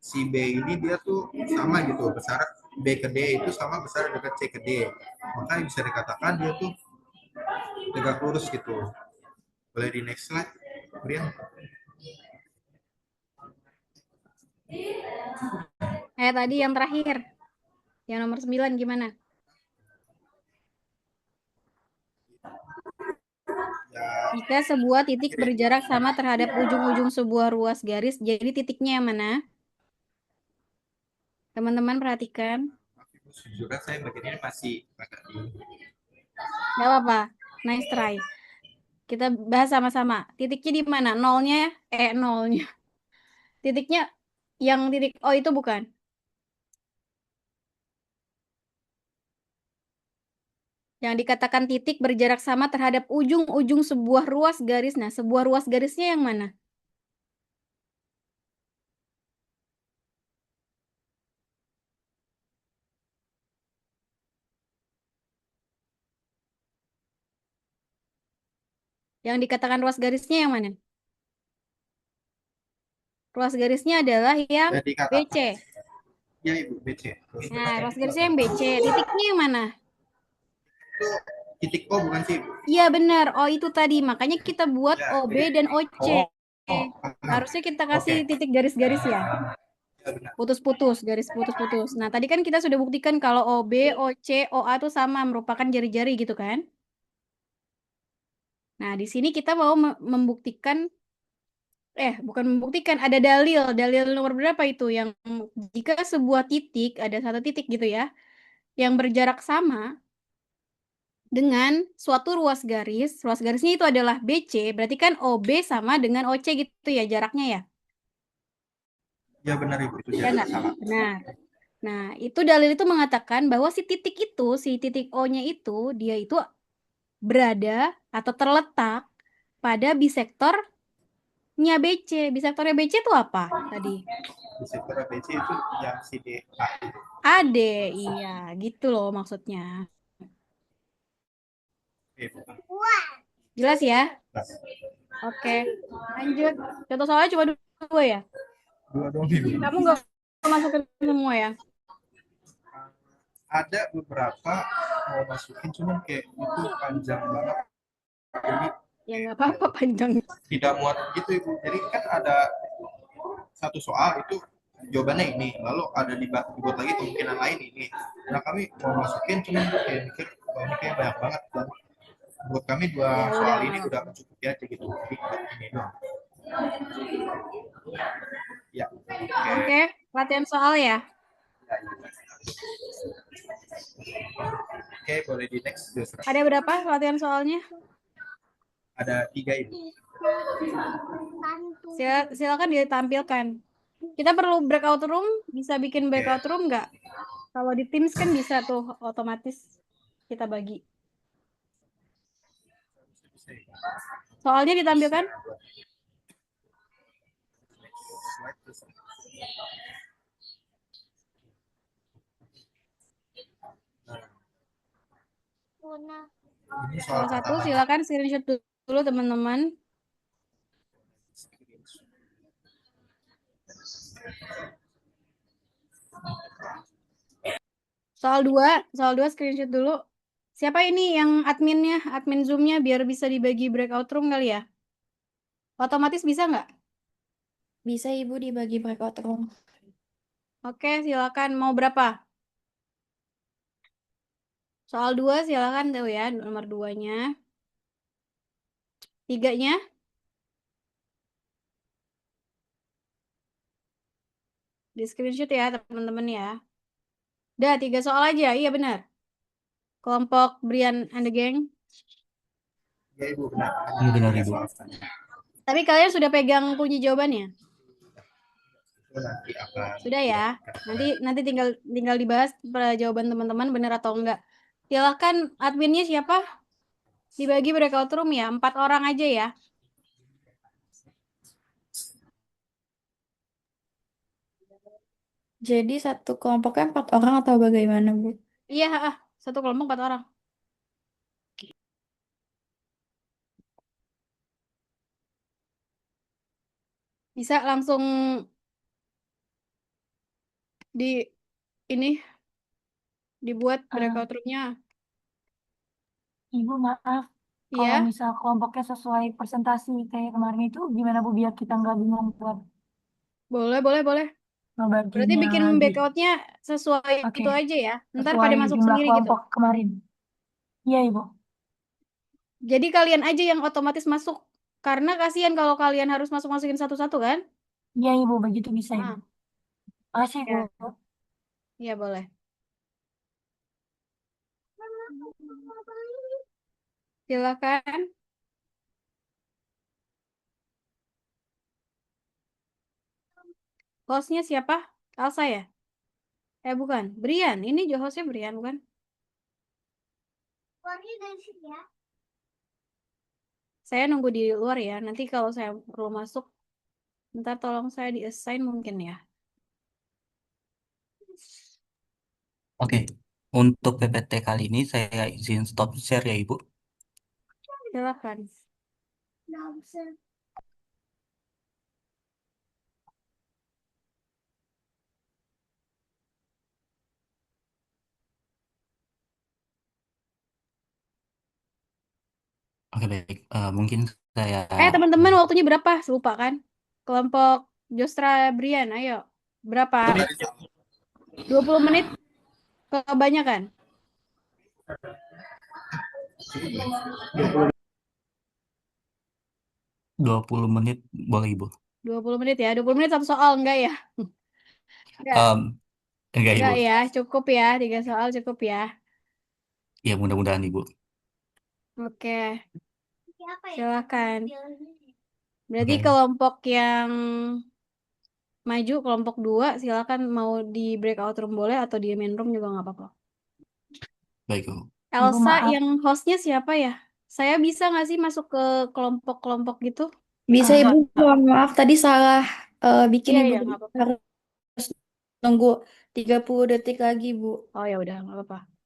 si B ini dia tuh sama gitu besar, B ke D itu sama besar dengan C ke D, maka bisa dikatakan dia tuh tegak lurus gitu. Boleh di next slide, Brian. Tadi yang terakhir, yang nomor 9 gimana? Jika sebuah titik berjarak sama terhadap ujung-ujung sebuah ruas garis, jadi titiknya yang mana? Teman-teman perhatikan. Sejujurnya saya bagian ini masih agak Nggak apa-apa, nice try. Kita bahas sama-sama. Titiknya di mana? Nolnya, nolnya. Titiknya yang titik O itu bukan? Yang dikatakan titik berjarak sama terhadap ujung-ujung sebuah ruas garis. Nah, sebuah ruas garisnya yang mana? Yang dikatakan ruas garisnya yang mana? Ruas garisnya adalah yang BC. Ya Ibu, BC. Nah, ruas garisnya yang BC. Titiknya yang mana? Itu titik O bukan sih? Iya benar, O itu tadi. Makanya kita buat Ya, OB jadi dan OC. paham. Harusnya kita Oke, kasih titik garis-garis ya. ya benar. Putus-putus, garis putus-putus. Nah, tadi kan kita sudah buktikan kalau OB, OC, OA itu sama, merupakan jari-jari gitu kan. Nah, di sini kita mau membuktikan, bukan membuktikan, ada dalil. Dalil nomor berapa itu? Yang jika sebuah titik, ada satu titik gitu ya, yang berjarak sama dengan suatu ruas garisnya itu adalah BC, berarti kan OB sama dengan OC gitu ya jaraknya ya. Ya benar Ibu, itu Ya jangan nggak? salah. Benar. Nah, itu dalil itu mengatakan bahwa si titik O-nya itu, dia itu berada atau terletak pada bisektornya BC. Bisektornya BC itu apa tadi? Di sektor ABC itu yang CDA. AD, iya, gitu loh maksudnya. Jelas ya? Oke, lanjut. Contoh soalnya cuma dua ya? Dua dong Ibu. Kamu nggak masukin semua ya? Ada beberapa mau masukin cuman kayak itu panjang banget. Jadi Ya nggak apa-apa panjang. tidak muat gitu Ibu. Jadi kan ada satu soal itu jawabannya ini, lalu ada dibuat lagi kemungkinan lain ini. Nah kami mau masukin cuman kayak mikir wah ini kayak banyak banget dan buat kami dua Ya soal udah, ini nggak udah mencukupi aja gitu. Jadi buat ini doang. Ya, Oke, latihan soal ya. Oke, boleh di next. Joshua. Ada berapa latihan soalnya? Ada 3 Ibu. Silakan ditampilkan. Kita perlu breakout room, bisa bikin Oke. breakout room nggak? Kalau di Teams kan bisa tuh otomatis kita bagi. Soalnya ditampilkan? Ini soal Salah satu, pertama. silakan screenshot dulu teman-teman. Soal dua screenshot dulu. Siapa ini yang adminnya, admin Zoom-nya biar bisa dibagi breakout room kali ya? Otomatis bisa nggak? Bisa Ibu dibagi breakout room. Oke, silakan. Mau berapa? Soal 2 silakan tuh ya, nomor 2-nya. 3-nya? Di screenshot ya teman-teman ya. Udah, 3 soal aja. Iya benar. Kelompok Brian and the Gang. Ya Ibu, benar. Iya benar Ibu. Tapi kalian sudah pegang kunci jawabannya? Itu nanti akan Sudah ya. Nanti tinggal dibahas jawaban teman-teman benar atau enggak. Silahkan adminnya siapa? Dibagi breakout room ya. 4 orang aja ya. Jadi satu kelompoknya 4 orang atau bagaimana, Bu? Iya, satu kelompok 4 orang. Bisa langsung di ini dibuat breakout room-nya. Ibu maaf, kalau Iya, misal kelompoknya sesuai presentasi kayak kemarin itu gimana Bu biar kita nggak bingung buat boleh. Berarti ngebaginya bikin lagi. breakout-nya sesuai Oke, itu aja ya. Ntar sesuai pada masuk jumlah sendiri gitu. kelompok kemarin. Iya Ibu. Jadi kalian aja yang otomatis masuk. Karena kasihan kalau kalian harus masukin satu-satu kan? Iya Ibu, begitu bisa Ibu. Ah, Makasih Bu. ya. Iya boleh. Silakan. Hostnya siapa? Elsa ya? Bukan. Brian. Ini hostnya Brian bukan? Saya nunggu di luar ya. Nanti kalau saya perlu masuk, ntar tolong saya di-assign mungkin ya. Oke, untuk PPT kali ini saya izin stop share ya Ibu. Silakan. Oke, baik. Mungkin saya Teman-teman waktunya berapa? Lupa kan? Kelompok Jostra Brian, ayo. Berapa? 20 menit kebanyakan? 20 menit boleh, Ibu. 20 menit ya. 20 menit satu soal, enggak ya? Enggak, Em, enggak, enggak Ibu. ya. Cukup ya. 3 soal cukup ya. Ya, mudah-mudahan, Ibu. Oke, silakan. Berarti Oke, kelompok yang maju, kelompok 2, silakan mau di breakout room boleh atau di main room juga nggak apa-apa. baik, Ibu. Ibu Elsa maaf. yang hostnya siapa ya? Saya bisa nggak sih masuk ke kelompok-kelompok gitu? Bisa Ibu, mohon maaf tadi salah bikin Iya, Ibu iya, nggak apa-apa. harus nunggu 30 detik lagi, Bu. Oh ya udah, nggak apa-apa.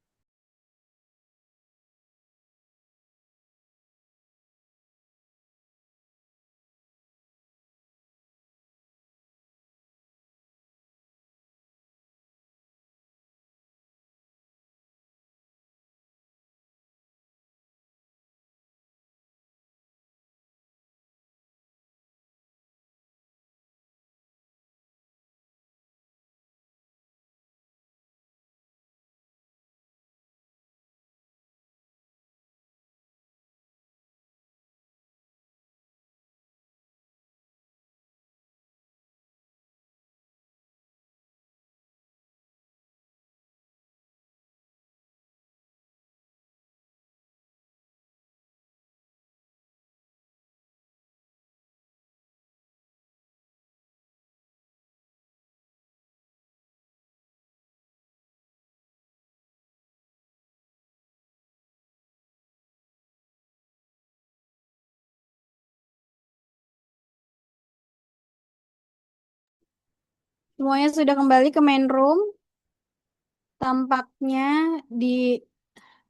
Semuanya sudah kembali ke main room. Tampaknya di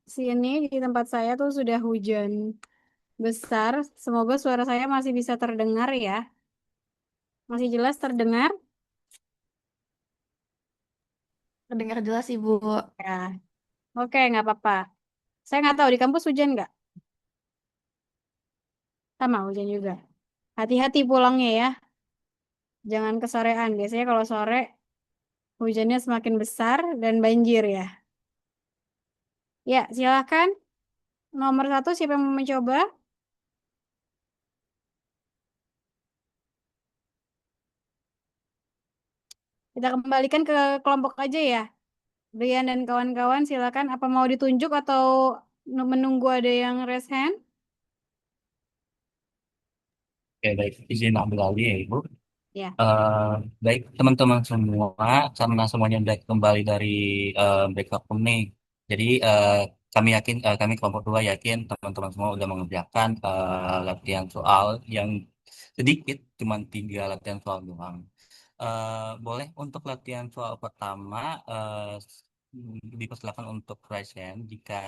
sini, di tempat saya tuh sudah hujan besar. Semoga suara saya masih bisa terdengar ya. Masih jelas terdengar? Terdengar jelas, Ibu. Ya. Oke, nggak apa-apa. Saya nggak tahu di kampus hujan nggak? Sama hujan juga. Hati-hati pulangnya ya. Jangan kesorean. Biasanya kalau sore hujannya semakin besar dan banjir ya. Ya, silakan. Nomor 1 siapa yang mau mencoba? Kita kembalikan ke kelompok aja ya. Brian dan kawan-kawan silakan. Apa mau ditunjuk atau menunggu ada yang raise hand? Oke, baik. Izin ambil alih ya, Ibu. Ya. Eh, Baik, teman-teman semua, karena semuanya udah kembali dari breakout room nih. Jadi, kami yakin, kami kelompok 2 yakin teman-teman semua udah mengerjakan latihan soal yang sedikit, cuma 3 latihan soal doang. Boleh untuk latihan soal pertama, dipersilakan untuk raise hand jika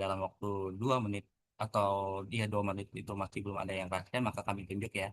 dalam waktu 2 menit atau dia 2 menit itu masih belum ada yang raise hand, maka kami tunjuk ya.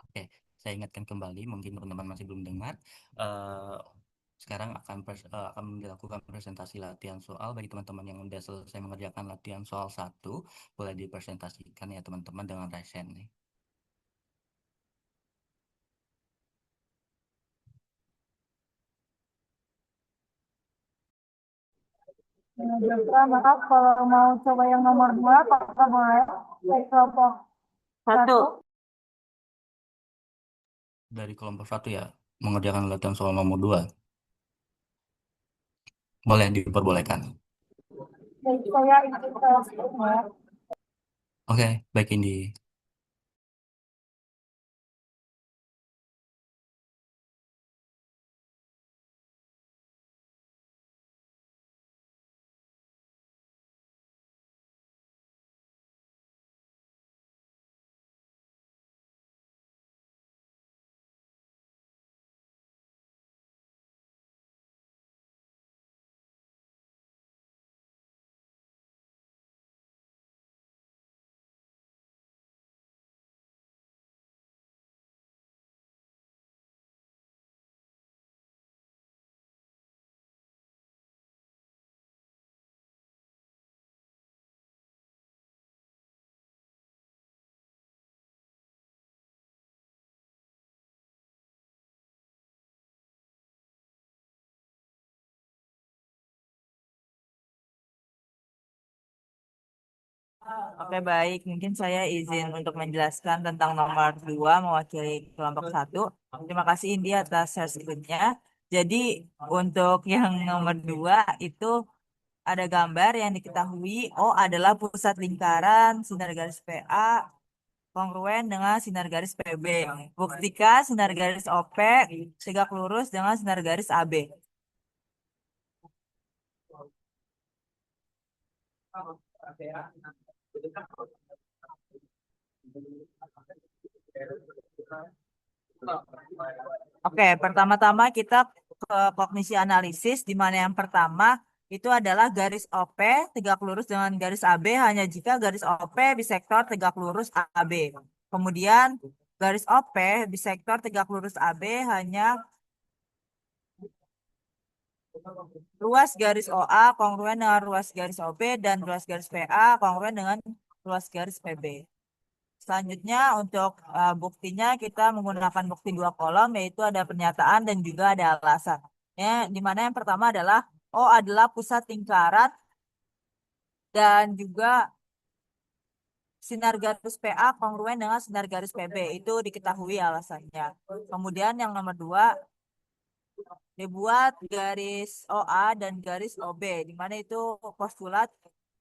Oke, saya ingatkan kembali, mungkin teman-teman masih belum dengar. Eh, Sekarang akan dilakukan presentasi latihan soal bagi teman-teman yang sudah selesai mengerjakan latihan soal 1, boleh dipresentasikan ya teman-teman dengan raise hand nih. Dokter, maaf kalau mau coba yang nomor 2, apakah boleh? Dari kelompok Satu. 1. Dari kelompok satu ya, mengerjakan latihan soal nomor 2. Boleh diperbolehkan. Jadi saya ikut kelasnya. Oke, baik ini. Oke, baik. Mungkin saya izin untuk menjelaskan tentang nomor 2 mewakili kelompok 1. Terima kasih Indi atas share screen-nya. Jadi untuk yang nomor 2 itu ada gambar yang diketahui O adalah pusat lingkaran sinar garis PA kongruen dengan sinar garis PB. Buktikan sinar garis OP tegak lurus dengan sinar garis AB. Oke, pertama-tama kita ke kognisi analisis, di mana yang pertama itu adalah garis OP tegak lurus dengan garis AB hanya jika garis OP bisektor tegak lurus AB. Kemudian garis OP bisektor tegak lurus AB hanya ruas garis OA kongruen dengan ruas garis OB dan ruas garis PA kongruen dengan ruas garis PB. Selanjutnya untuk buktinya kita menggunakan bukti 2 kolom, yaitu ada pernyataan dan juga ada alasan. Ya, di mana yang pertama adalah O adalah pusat lingkaran dan juga sinar garis PA kongruen dengan sinar garis PB. Itu diketahui alasannya. Kemudian yang nomor 2 dibuat garis OA dan garis OB, di mana itu postulat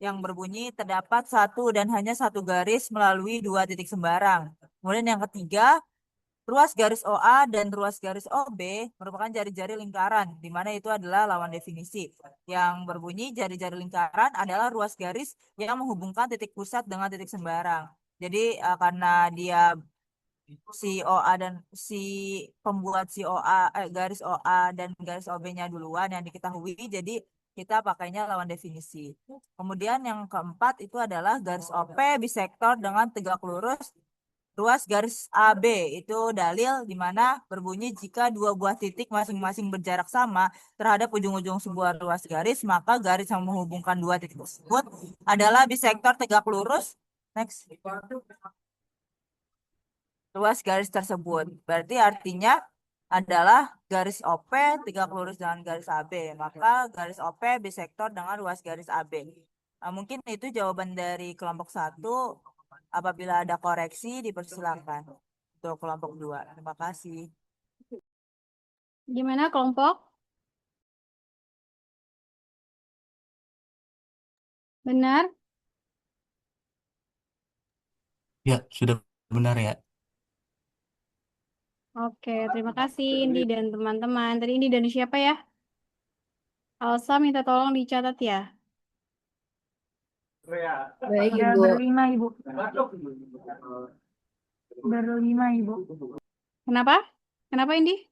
yang berbunyi terdapat satu dan hanya satu garis melalui 2 titik sembarang. Kemudian yang ketiga, ruas garis OA dan ruas garis OB merupakan jari-jari lingkaran, di mana itu adalah lawan definisi. Yang berbunyi jari-jari lingkaran adalah ruas garis yang menghubungkan titik pusat dengan titik sembarang. Jadi karena dia si OA dan si pembuat si OA garis OA dan garis OB-nya duluan yang diketahui, jadi kita pakainya lawan definisi. Kemudian yang keempat itu adalah garis OP bisektor dengan tegak lurus ruas garis AB. Itu dalil di mana berbunyi jika 2 buah titik masing-masing berjarak sama terhadap ujung-ujung sebuah ruas garis, maka garis yang menghubungkan 2 titik tersebut adalah bisektor tegak lurus. Next. Ruas garis tersebut. Berarti artinya adalah garis OP tegak lurus dengan garis AB. Maka garis OP bisektor dengan ruas garis AB. Nah, mungkin itu jawaban dari kelompok 1. Apabila ada koreksi, dipersilakan untuk kelompok 2. Terima kasih. Gimana kelompok? Benar? Ya, sudah benar ya. Oke, terima kasih Indi dan teman-teman. Tadi Indi dan siapa ya? Alsa minta tolong dicatat ya. Baik, Ya, Ibu. berlima, Ibu. Berlima, Ibu. Kenapa? Kenapa Indi?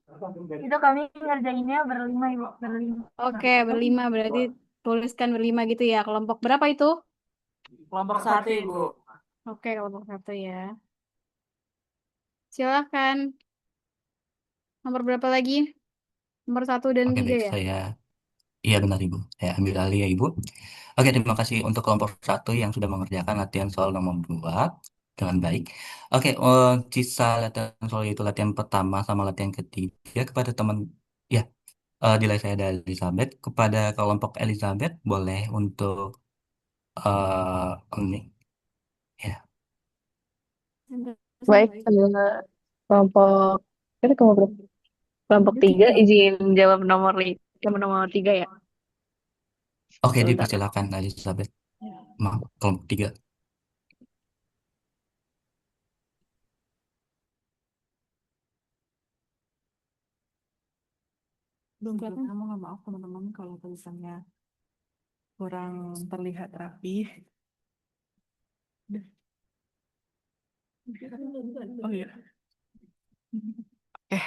Itu kami ngerjainnya berlima, Ibu. Berlima. Oke, berlima berarti tuliskan berlima gitu ya. Kelompok berapa itu? Kelompok 1, Ibu. Oke, kelompok 1 ya. Silahkan. Nomor berapa lagi? Nomor 1 dan Oke, 3 baik. ya? Iya benar Ibu. Saya ambil alih ya Ibu. Oke, terima kasih untuk kelompok 1 yang sudah mengerjakan latihan soal nomor 2 dengan baik. Oke, sisa latihan soal itu latihan pertama sama latihan ketiga kepada teman. Ya, nilai saya dari Elizabeth kepada kelompok Elizabeth boleh untuk ini ya. Baik, kelompok kan kelompok 3 izin jawab nomor 3 ya. Oke, Sebentar. dipersilakan Elizabeth. Maaf, kelompok 3. Belum kelihatan. Mohon maaf teman-teman kalau tulisannya kurang terlihat rapi. Oh iya.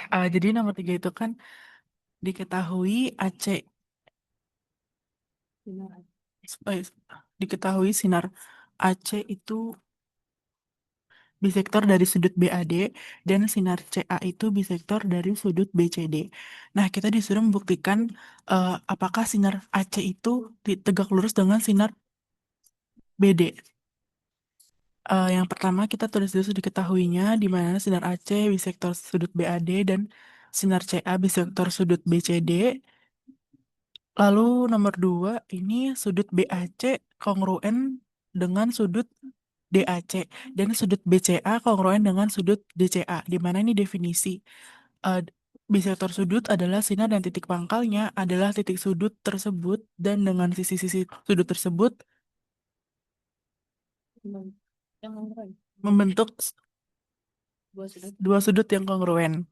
Jadi nomor 3 itu kan diketahui Aceh. Diketahui sinar AC itu bisektor dari sudut BAD dan sinar CA itu bisektor dari sudut BCD. Nah, kita disuruh membuktikan apakah sinar AC itu tegak lurus dengan sinar BD. Yang pertama kita tulis dulu diketahuinya di mana sinar AC bisektor sudut BAD dan sinar CA bisektor sudut BCD. Lalu nomor 2 ini sudut BAC kongruen dengan sudut DAC dan sudut BCA kongruen dengan sudut DCA. Di mana ini definisi bisektor sudut adalah sinar dan titik pangkalnya adalah titik sudut tersebut dan dengan sisi-sisi sudut tersebut membentuk dua sudut yang kongruen.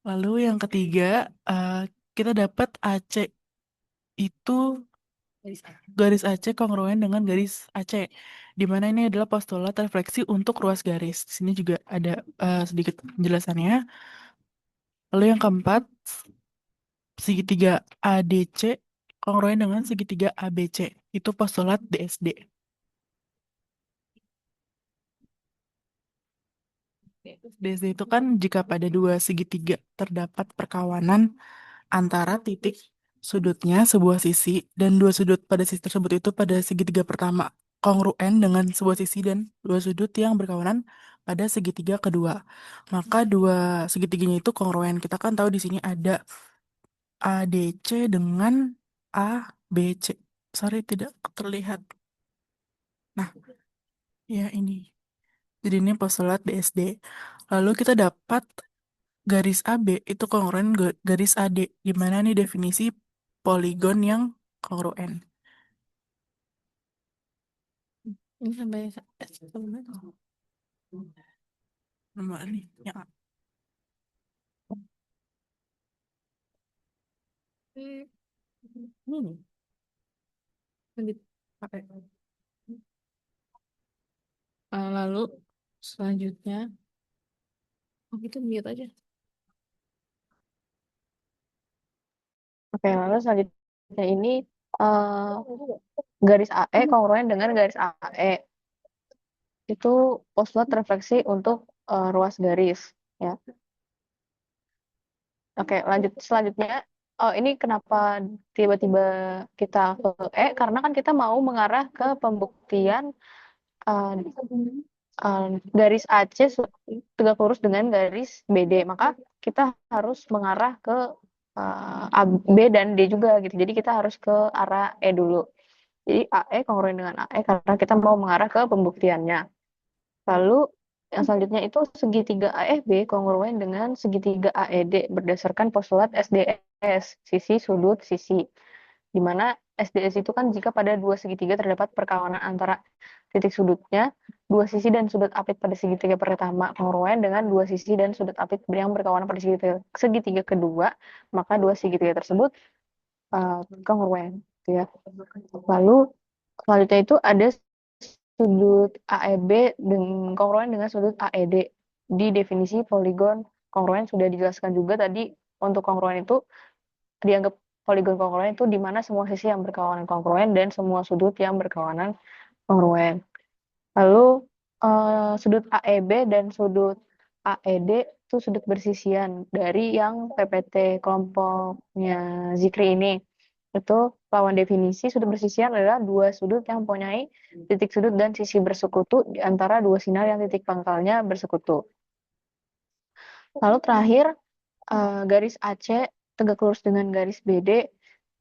Lalu yang ketiga kita dapat AC itu garis AC kongruen dengan garis AC, di mana ini adalah postulat refleksi untuk ruas garis. Di sini juga ada sedikit penjelasannya. Lalu yang keempat, segitiga ADC kongruen dengan segitiga ABC. Itu postulat DSD. DSD itu kan jika pada dua segitiga terdapat perkawanan antara titik sudutnya sebuah sisi dan dua sudut pada sisi tersebut itu pada segitiga pertama kongruen dengan sebuah sisi dan dua sudut yang berkawanan pada segitiga kedua. Maka dua segitiganya itu kongruen. Kita kan tahu di sini ada ADC dengan ABC. Sorry, tidak terlihat. Nah, ya ini. Jadi ini postulat DSD. Lalu kita dapat garis AB itu kongruen garis AD. Di mana nih definisi poligon yang kongruen. Ini sampai nomor ini ya. Ini lanjut pakai. Lalu selanjutnya gitu mute aja. Oke, lalu selanjutnya ini garis AE kongruen dengan garis AE. Itu postulat refleksi untuk ruas garis ya. Oke, lanjut selanjutnya. Oh, ini kenapa tiba-tiba kita ke E? Karena kan kita mau mengarah ke pembuktian garis AC tegak lurus dengan garis BD. Maka kita harus mengarah ke B dan D juga gitu. Jadi kita harus ke arah E dulu. Jadi AE kongruen dengan AE karena kita mau mengarah ke pembuktiannya. Lalu yang selanjutnya itu segitiga AFB kongruen dengan segitiga AED berdasarkan postulat SDS, sisi sudut sisi. Di mana SDS itu kan jika pada dua segitiga terdapat perkawanan antara titik sudutnya, dua sisi dan sudut apit pada segitiga pertama kongruen dengan dua sisi dan sudut apit yang berkawanan pada segitiga kedua, maka dua segitiga tersebut kongruen, gitu ya. Lalu selanjutnya itu ada sudut AEB kongruen dengan sudut AED. Di definisi poligon kongruen sudah dijelaskan juga tadi. Untuk kongruen itu dianggap poligon kongruen itu di mana semua sisi yang berkawanan kongruen dan semua sudut yang berkawanan kongruen. Lalu sudut AEB dan sudut AED itu sudut bersisian dari yang PPT kelompoknya Zikri ini. Itu lawan definisi sudut bersisian adalah dua sudut yang mempunyai titik sudut dan sisi bersekutu di antara dua sinar yang titik pangkalnya bersekutu. Lalu terakhir garis AC tegak lurus dengan garis BD.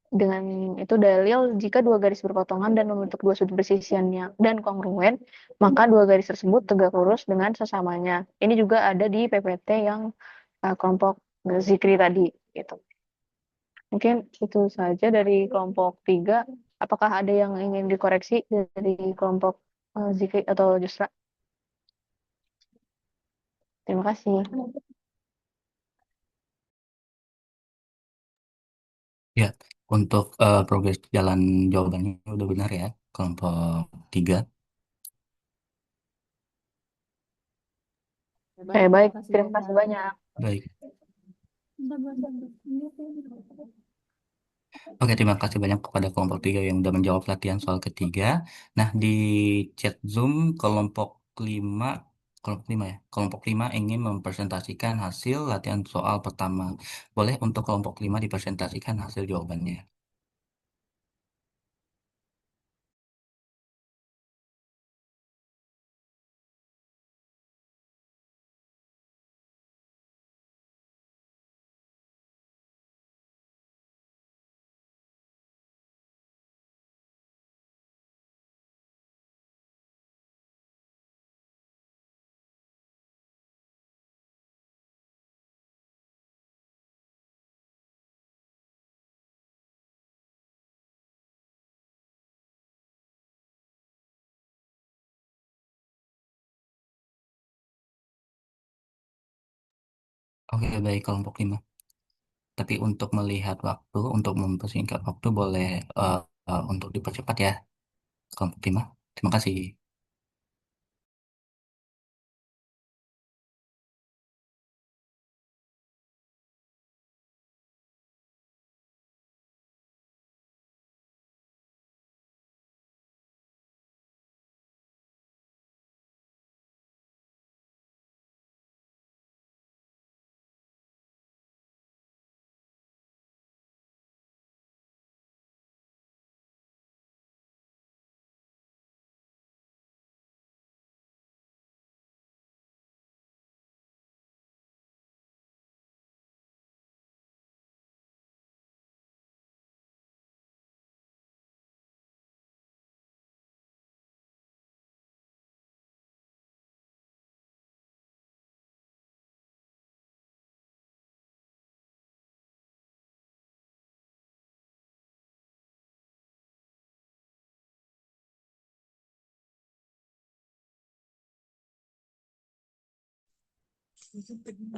Dengan itu dalil jika dua garis berpotongan dan membentuk dua sudut bersisian yang dan kongruen, maka dua garis tersebut tegak lurus dengan sesamanya. Ini juga ada di PPT yang kelompok Zikri tadi gitu. Mungkin itu saja dari kelompok 3. Apakah ada yang ingin dikoreksi dari kelompok Zikri atau Jusra? Terima kasih. Ya, untuk progres jalan jawabannya udah benar ya, kelompok 3. Baik. Terima kasih banyak. Baik. Oke, terima kasih banyak kepada kelompok 3 yang udah menjawab latihan soal ketiga. Nah, di chat Zoom kelompok 5 ingin mempresentasikan hasil latihan soal pertama. Boleh untuk kelompok 5 dipresentasikan hasil jawabannya. Oke, baik kelompok 5. Tapi untuk melihat waktu, untuk mempersingkat waktu boleh untuk dipercepat ya, kelompok 5. Terima kasih.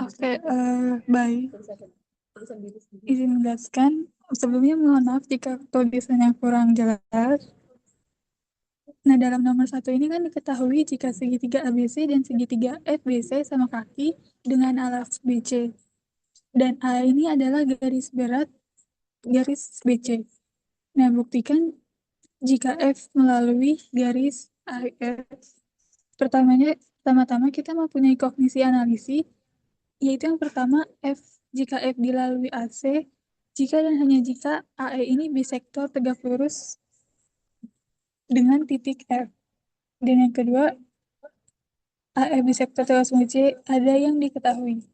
Oke, baik. Izin menjelaskan. Sebelumnya mohon maaf jika tulisannya kurang jelas. Nah, dalam nomor 1 ini kan diketahui jika segitiga ABC dan segitiga FBC sama kaki dengan alas BC. Dan A ini adalah garis berat garis BC. Nah, buktikan jika F melalui garis AF. Pertama-tama kita mempunyai kognisi analisis, yaitu yang pertama F jika F dilalui AC, jika dan hanya jika AE ini bisektor tegak lurus dengan titik F. Dan yang kedua, AE bisektor tegak lurus C ada yang diketahui.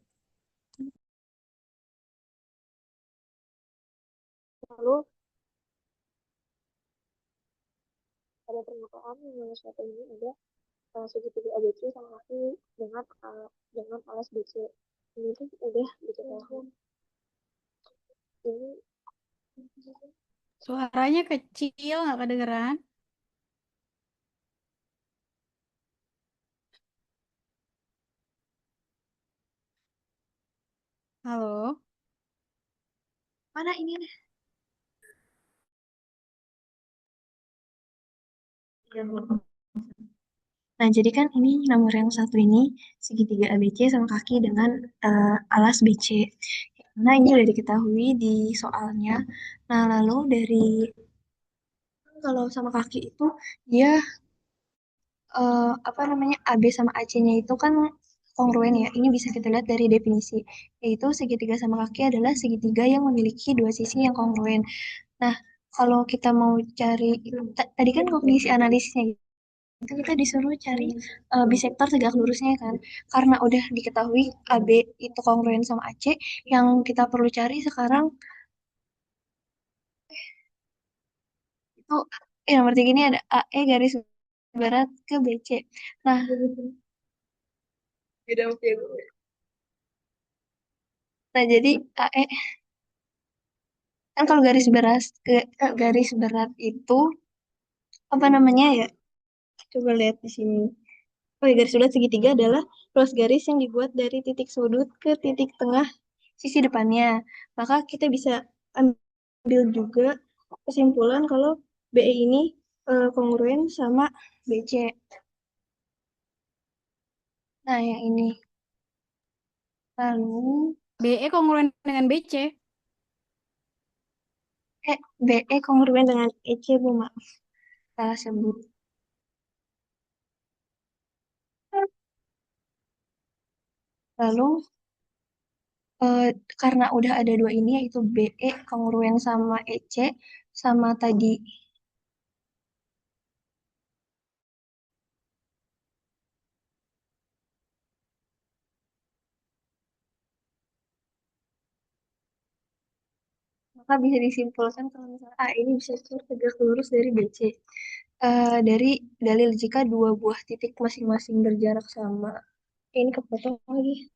Lalu pada permukaan yang nomor 1 ini ada segitiga ABC sama kaki dengan alas BC. Ini tuh udah diketahui. Ini Suaranya kecil, nggak kedengeran. Halo? mana ini? Nah, jadi kan ini nomor yang 1 ini segitiga ABC sama kaki dengan alas BC. Nah, ini sudah diketahui di soalnya. Nah, lalu dari kalau sama kaki itu dia apa namanya AB sama AC-nya itu kan kongruen ya. Ini bisa kita lihat dari definisi, yaitu segitiga sama kaki adalah segitiga yang memiliki dua sisi yang kongruen. Nah, kalau kita mau cari tadi kan kognisi analisisnya itu kita disuruh cari bisektor tegak lurusnya kan. Karena udah diketahui AB itu kongruen sama AC, yang kita perlu cari sekarang itu yang nomor 3 ini ada AE garis berat ke BC. Nah, jadi AE kan kalau garis berat itu apa namanya ya? Coba lihat di sini. Oh ya, garis berat segitiga adalah ruas garis yang dibuat dari titik sudut ke titik tengah sisi depannya. Maka kita bisa ambil juga kesimpulan kalau BE ini kongruen sama BC. Nah, yang ini. Lalu, BE kongruen dengan BC. BE kongruen dengan EC, Bu, maaf. Salah sebut. Lalu, karena udah ada dua ini, yaitu BE kongruen sama EC, sama tadi maka bisa disimpulkan kalau misalnya A ini bisa tegak lurus dari BC. Dari dalil jika dua buah titik masing-masing berjarak sama. Ini kepotong lagi.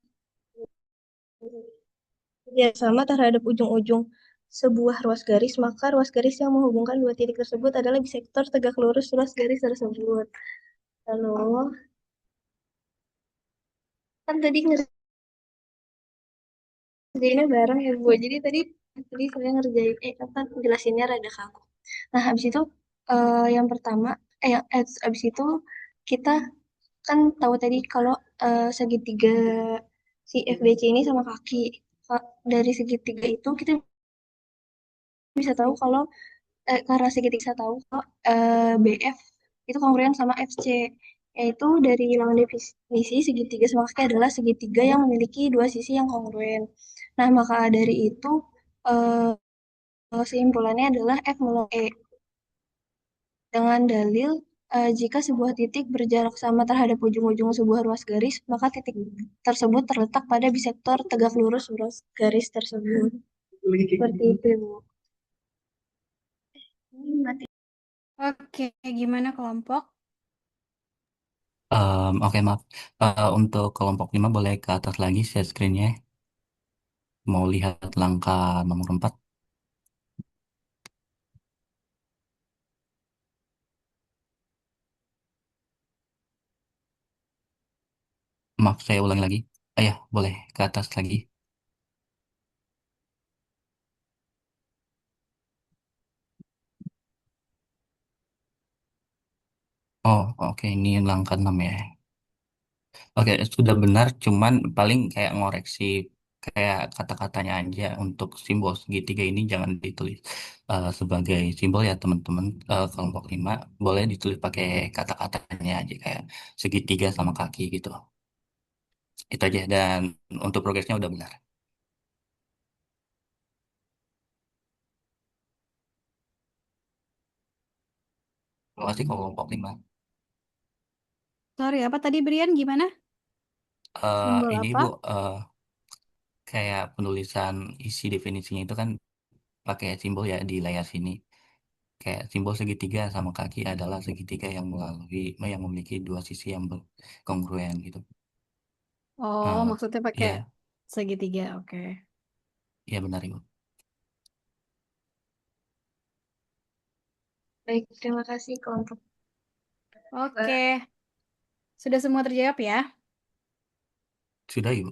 Berjarak sama terhadap ujung-ujung sebuah ruas garis, maka ruas garis yang menghubungkan dua titik tersebut adalah bisektor tegak lurus ruas garis tersebut. Lalu, kan tadi ngerjainnya bareng ya, Bu. Jadi tadi saya ngerjain, apa, jelasinnya rada kaku. Nah, habis itu yang pertama, habis itu kita kan tahu tadi kalau segitiga si FBC ini sama kaki. Dari segitiga itu kita bisa tahu kalau karena segitiga bisa tahu kalau BF itu kongruen sama FC, yaitu dari lawan definisi segitiga sama kaki adalah segitiga yang memiliki dua sisi yang kongruen. Nah, maka dari itu eh, kesimpulannya adalah F melong E dengan dalil jika sebuah titik berjarak sama terhadap ujung-ujung sebuah ruas garis, maka titik tersebut terletak pada bisektor tegak lurus ruas garis tersebut. Seperti itu, Bu. Ini mati. Oke, gimana kelompok? Oke, maaf. Untuk kelompok 5 boleh ke atas lagi share screen-nya. Mau lihat langkah nomor 4. Maaf, saya ulangi lagi. Ya, boleh ke atas lagi. Oh, oke. Ini langkah 6 ya. Oke, sudah benar. Cuman paling kayak ngoreksi kayak kata-katanya aja untuk simbol segitiga ini jangan ditulis sebagai simbol ya teman-teman. Kelompok 5 boleh ditulis pakai kata-katanya aja kayak segitiga sama kaki gitu. Itu aja dan untuk progresnya udah benar. Terima kasih kelompok 5. Sorry, apa tadi Brian gimana? Simbol Ini apa? Bu, kayak penulisan isi definisinya itu kan pakai simbol ya di layar sini. Kayak simbol segitiga sama kaki adalah segitiga yang yang memiliki dua sisi yang kongruen gitu. Oh, Eh, maksudnya pakai ya, segitiga. Oke. ya benar Ibu. Baik, terima kasih kelompok. Oke. Sudah semua terjawab ya? Sudah Ibu.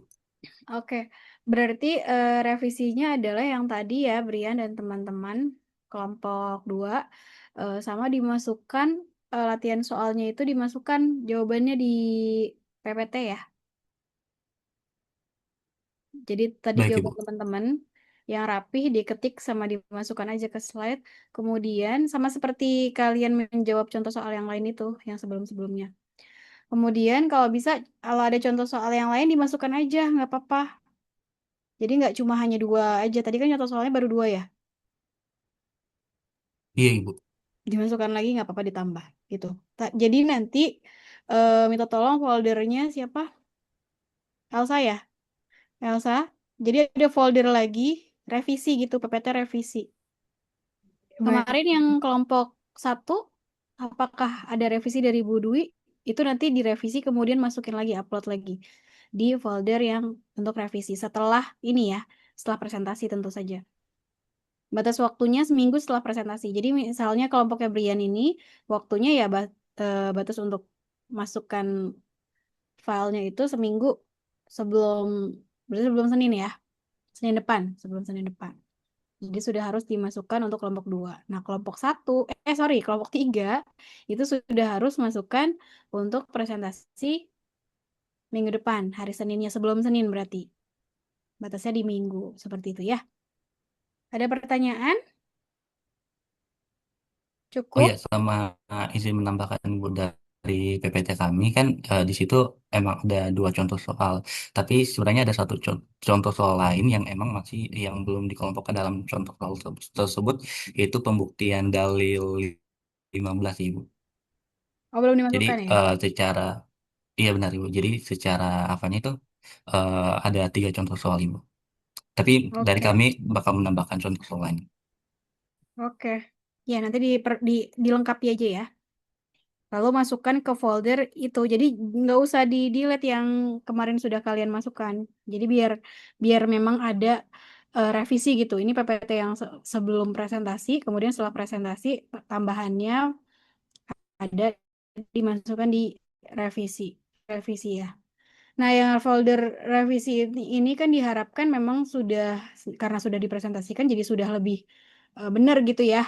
Oke. Berarti revisinya adalah yang tadi ya, Brian dan teman-teman kelompok 2 sama dimasukkan latihan soalnya itu dimasukkan jawabannya di PPT ya. Jadi tadi Baik Ibu. jawaban teman-teman yang rapih diketik sama dimasukkan aja ke slide. Kemudian sama seperti kalian menjawab contoh soal yang lain itu, yang sebelum-sebelumnya. Kemudian kalau bisa, kalau ada contoh soal yang lain dimasukkan aja, nggak apa-apa. Jadi nggak cuma hanya 2 aja. Tadi kan contoh soalnya baru 2 ya. Iya Ibu. dimasukkan lagi nggak apa-apa ditambah gitu. Jadi nanti minta tolong foldernya siapa? Elsa ya? Elsa. Jadi ada folder lagi revisi gitu, PPT revisi. Kemarin yang kelompok 1, apakah ada revisi dari Bu Dwi? Itu nanti direvisi kemudian masukin lagi, upload lagi di folder yang untuk revisi setelah ini ya, setelah presentasi tentu saja. Batas waktunya seminggu setelah presentasi. Jadi misalnya kelompoknya Brian ini waktunya ya batas untuk masukkan filenya itu seminggu sebelum, berarti sebelum Senin ya. Sebelum Senin depan. Jadi sudah harus dimasukkan untuk kelompok 2. Nah, kelompok 1, kelompok 3 itu sudah harus masukkan untuk presentasi minggu depan, hari Seninnya sebelum Senin berarti. Batasnya di minggu, seperti itu ya. Ada pertanyaan? Oh Cukup? ya, sama izin menambahkan Bu dari PPT kami kan di situ emang ada 2 contoh soal, tapi sebenarnya ada satu contoh soal lain yang emang masih yang belum dikelompokkan dalam contoh soal tersebut, yaitu pembuktian dalil 15 Ibu. Oh, belum Jadi dimasukkan ya? secara iya benar Ibu. Jadi secara apanya itu ada 3 contoh soal Ibu. Tapi dari Oke. kami bakal menambahkan contoh soal lain. Oke. Ya, nanti dilengkapi aja ya. Lalu masukkan ke folder itu. Jadi nggak usah di-delete yang kemarin sudah kalian masukkan. Jadi biar memang ada revisi gitu. Ini PPT yang sebelum presentasi, kemudian setelah presentasi tambahannya ada dimasukkan di revisi ya. Nah, yang folder revisi ini kan diharapkan memang karena sudah dipresentasikan jadi sudah lebih benar gitu ya.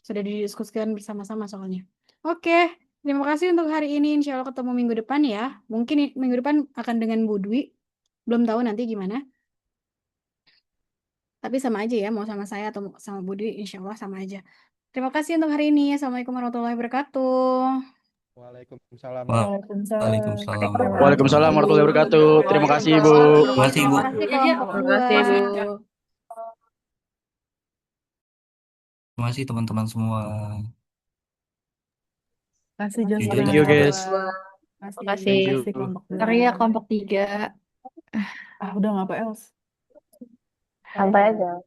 Sudah didiskusikan bersama-sama soalnya. Oke, terima kasih untuk hari ini. Insya Allah ketemu minggu depan ya. Mungkin minggu depan akan dengan Bu Dwi. Belum tahu nanti gimana. Tapi sama aja ya, mau sama saya atau sama Bu Dwi, insya Allah sama aja. Terima kasih untuk hari ini. Assalamualaikum warahmatullahi wabarakatuh. Waalaikumsalam. Waalaikumsalam Waalaikumsalam warahmatullahi wabarakatuh. Terima kasih, Bu. Terima kasih Ibu. Terima kasih kelompok Terima kasih, 2. Bu. Terima kasih teman-teman semua. Kasih Terima kasih Justin. Thank you, guys. Terima kasih. Thank you. Kasih kelompok Ntar ya kelompok 3. udah nggak apa else. Santai aja.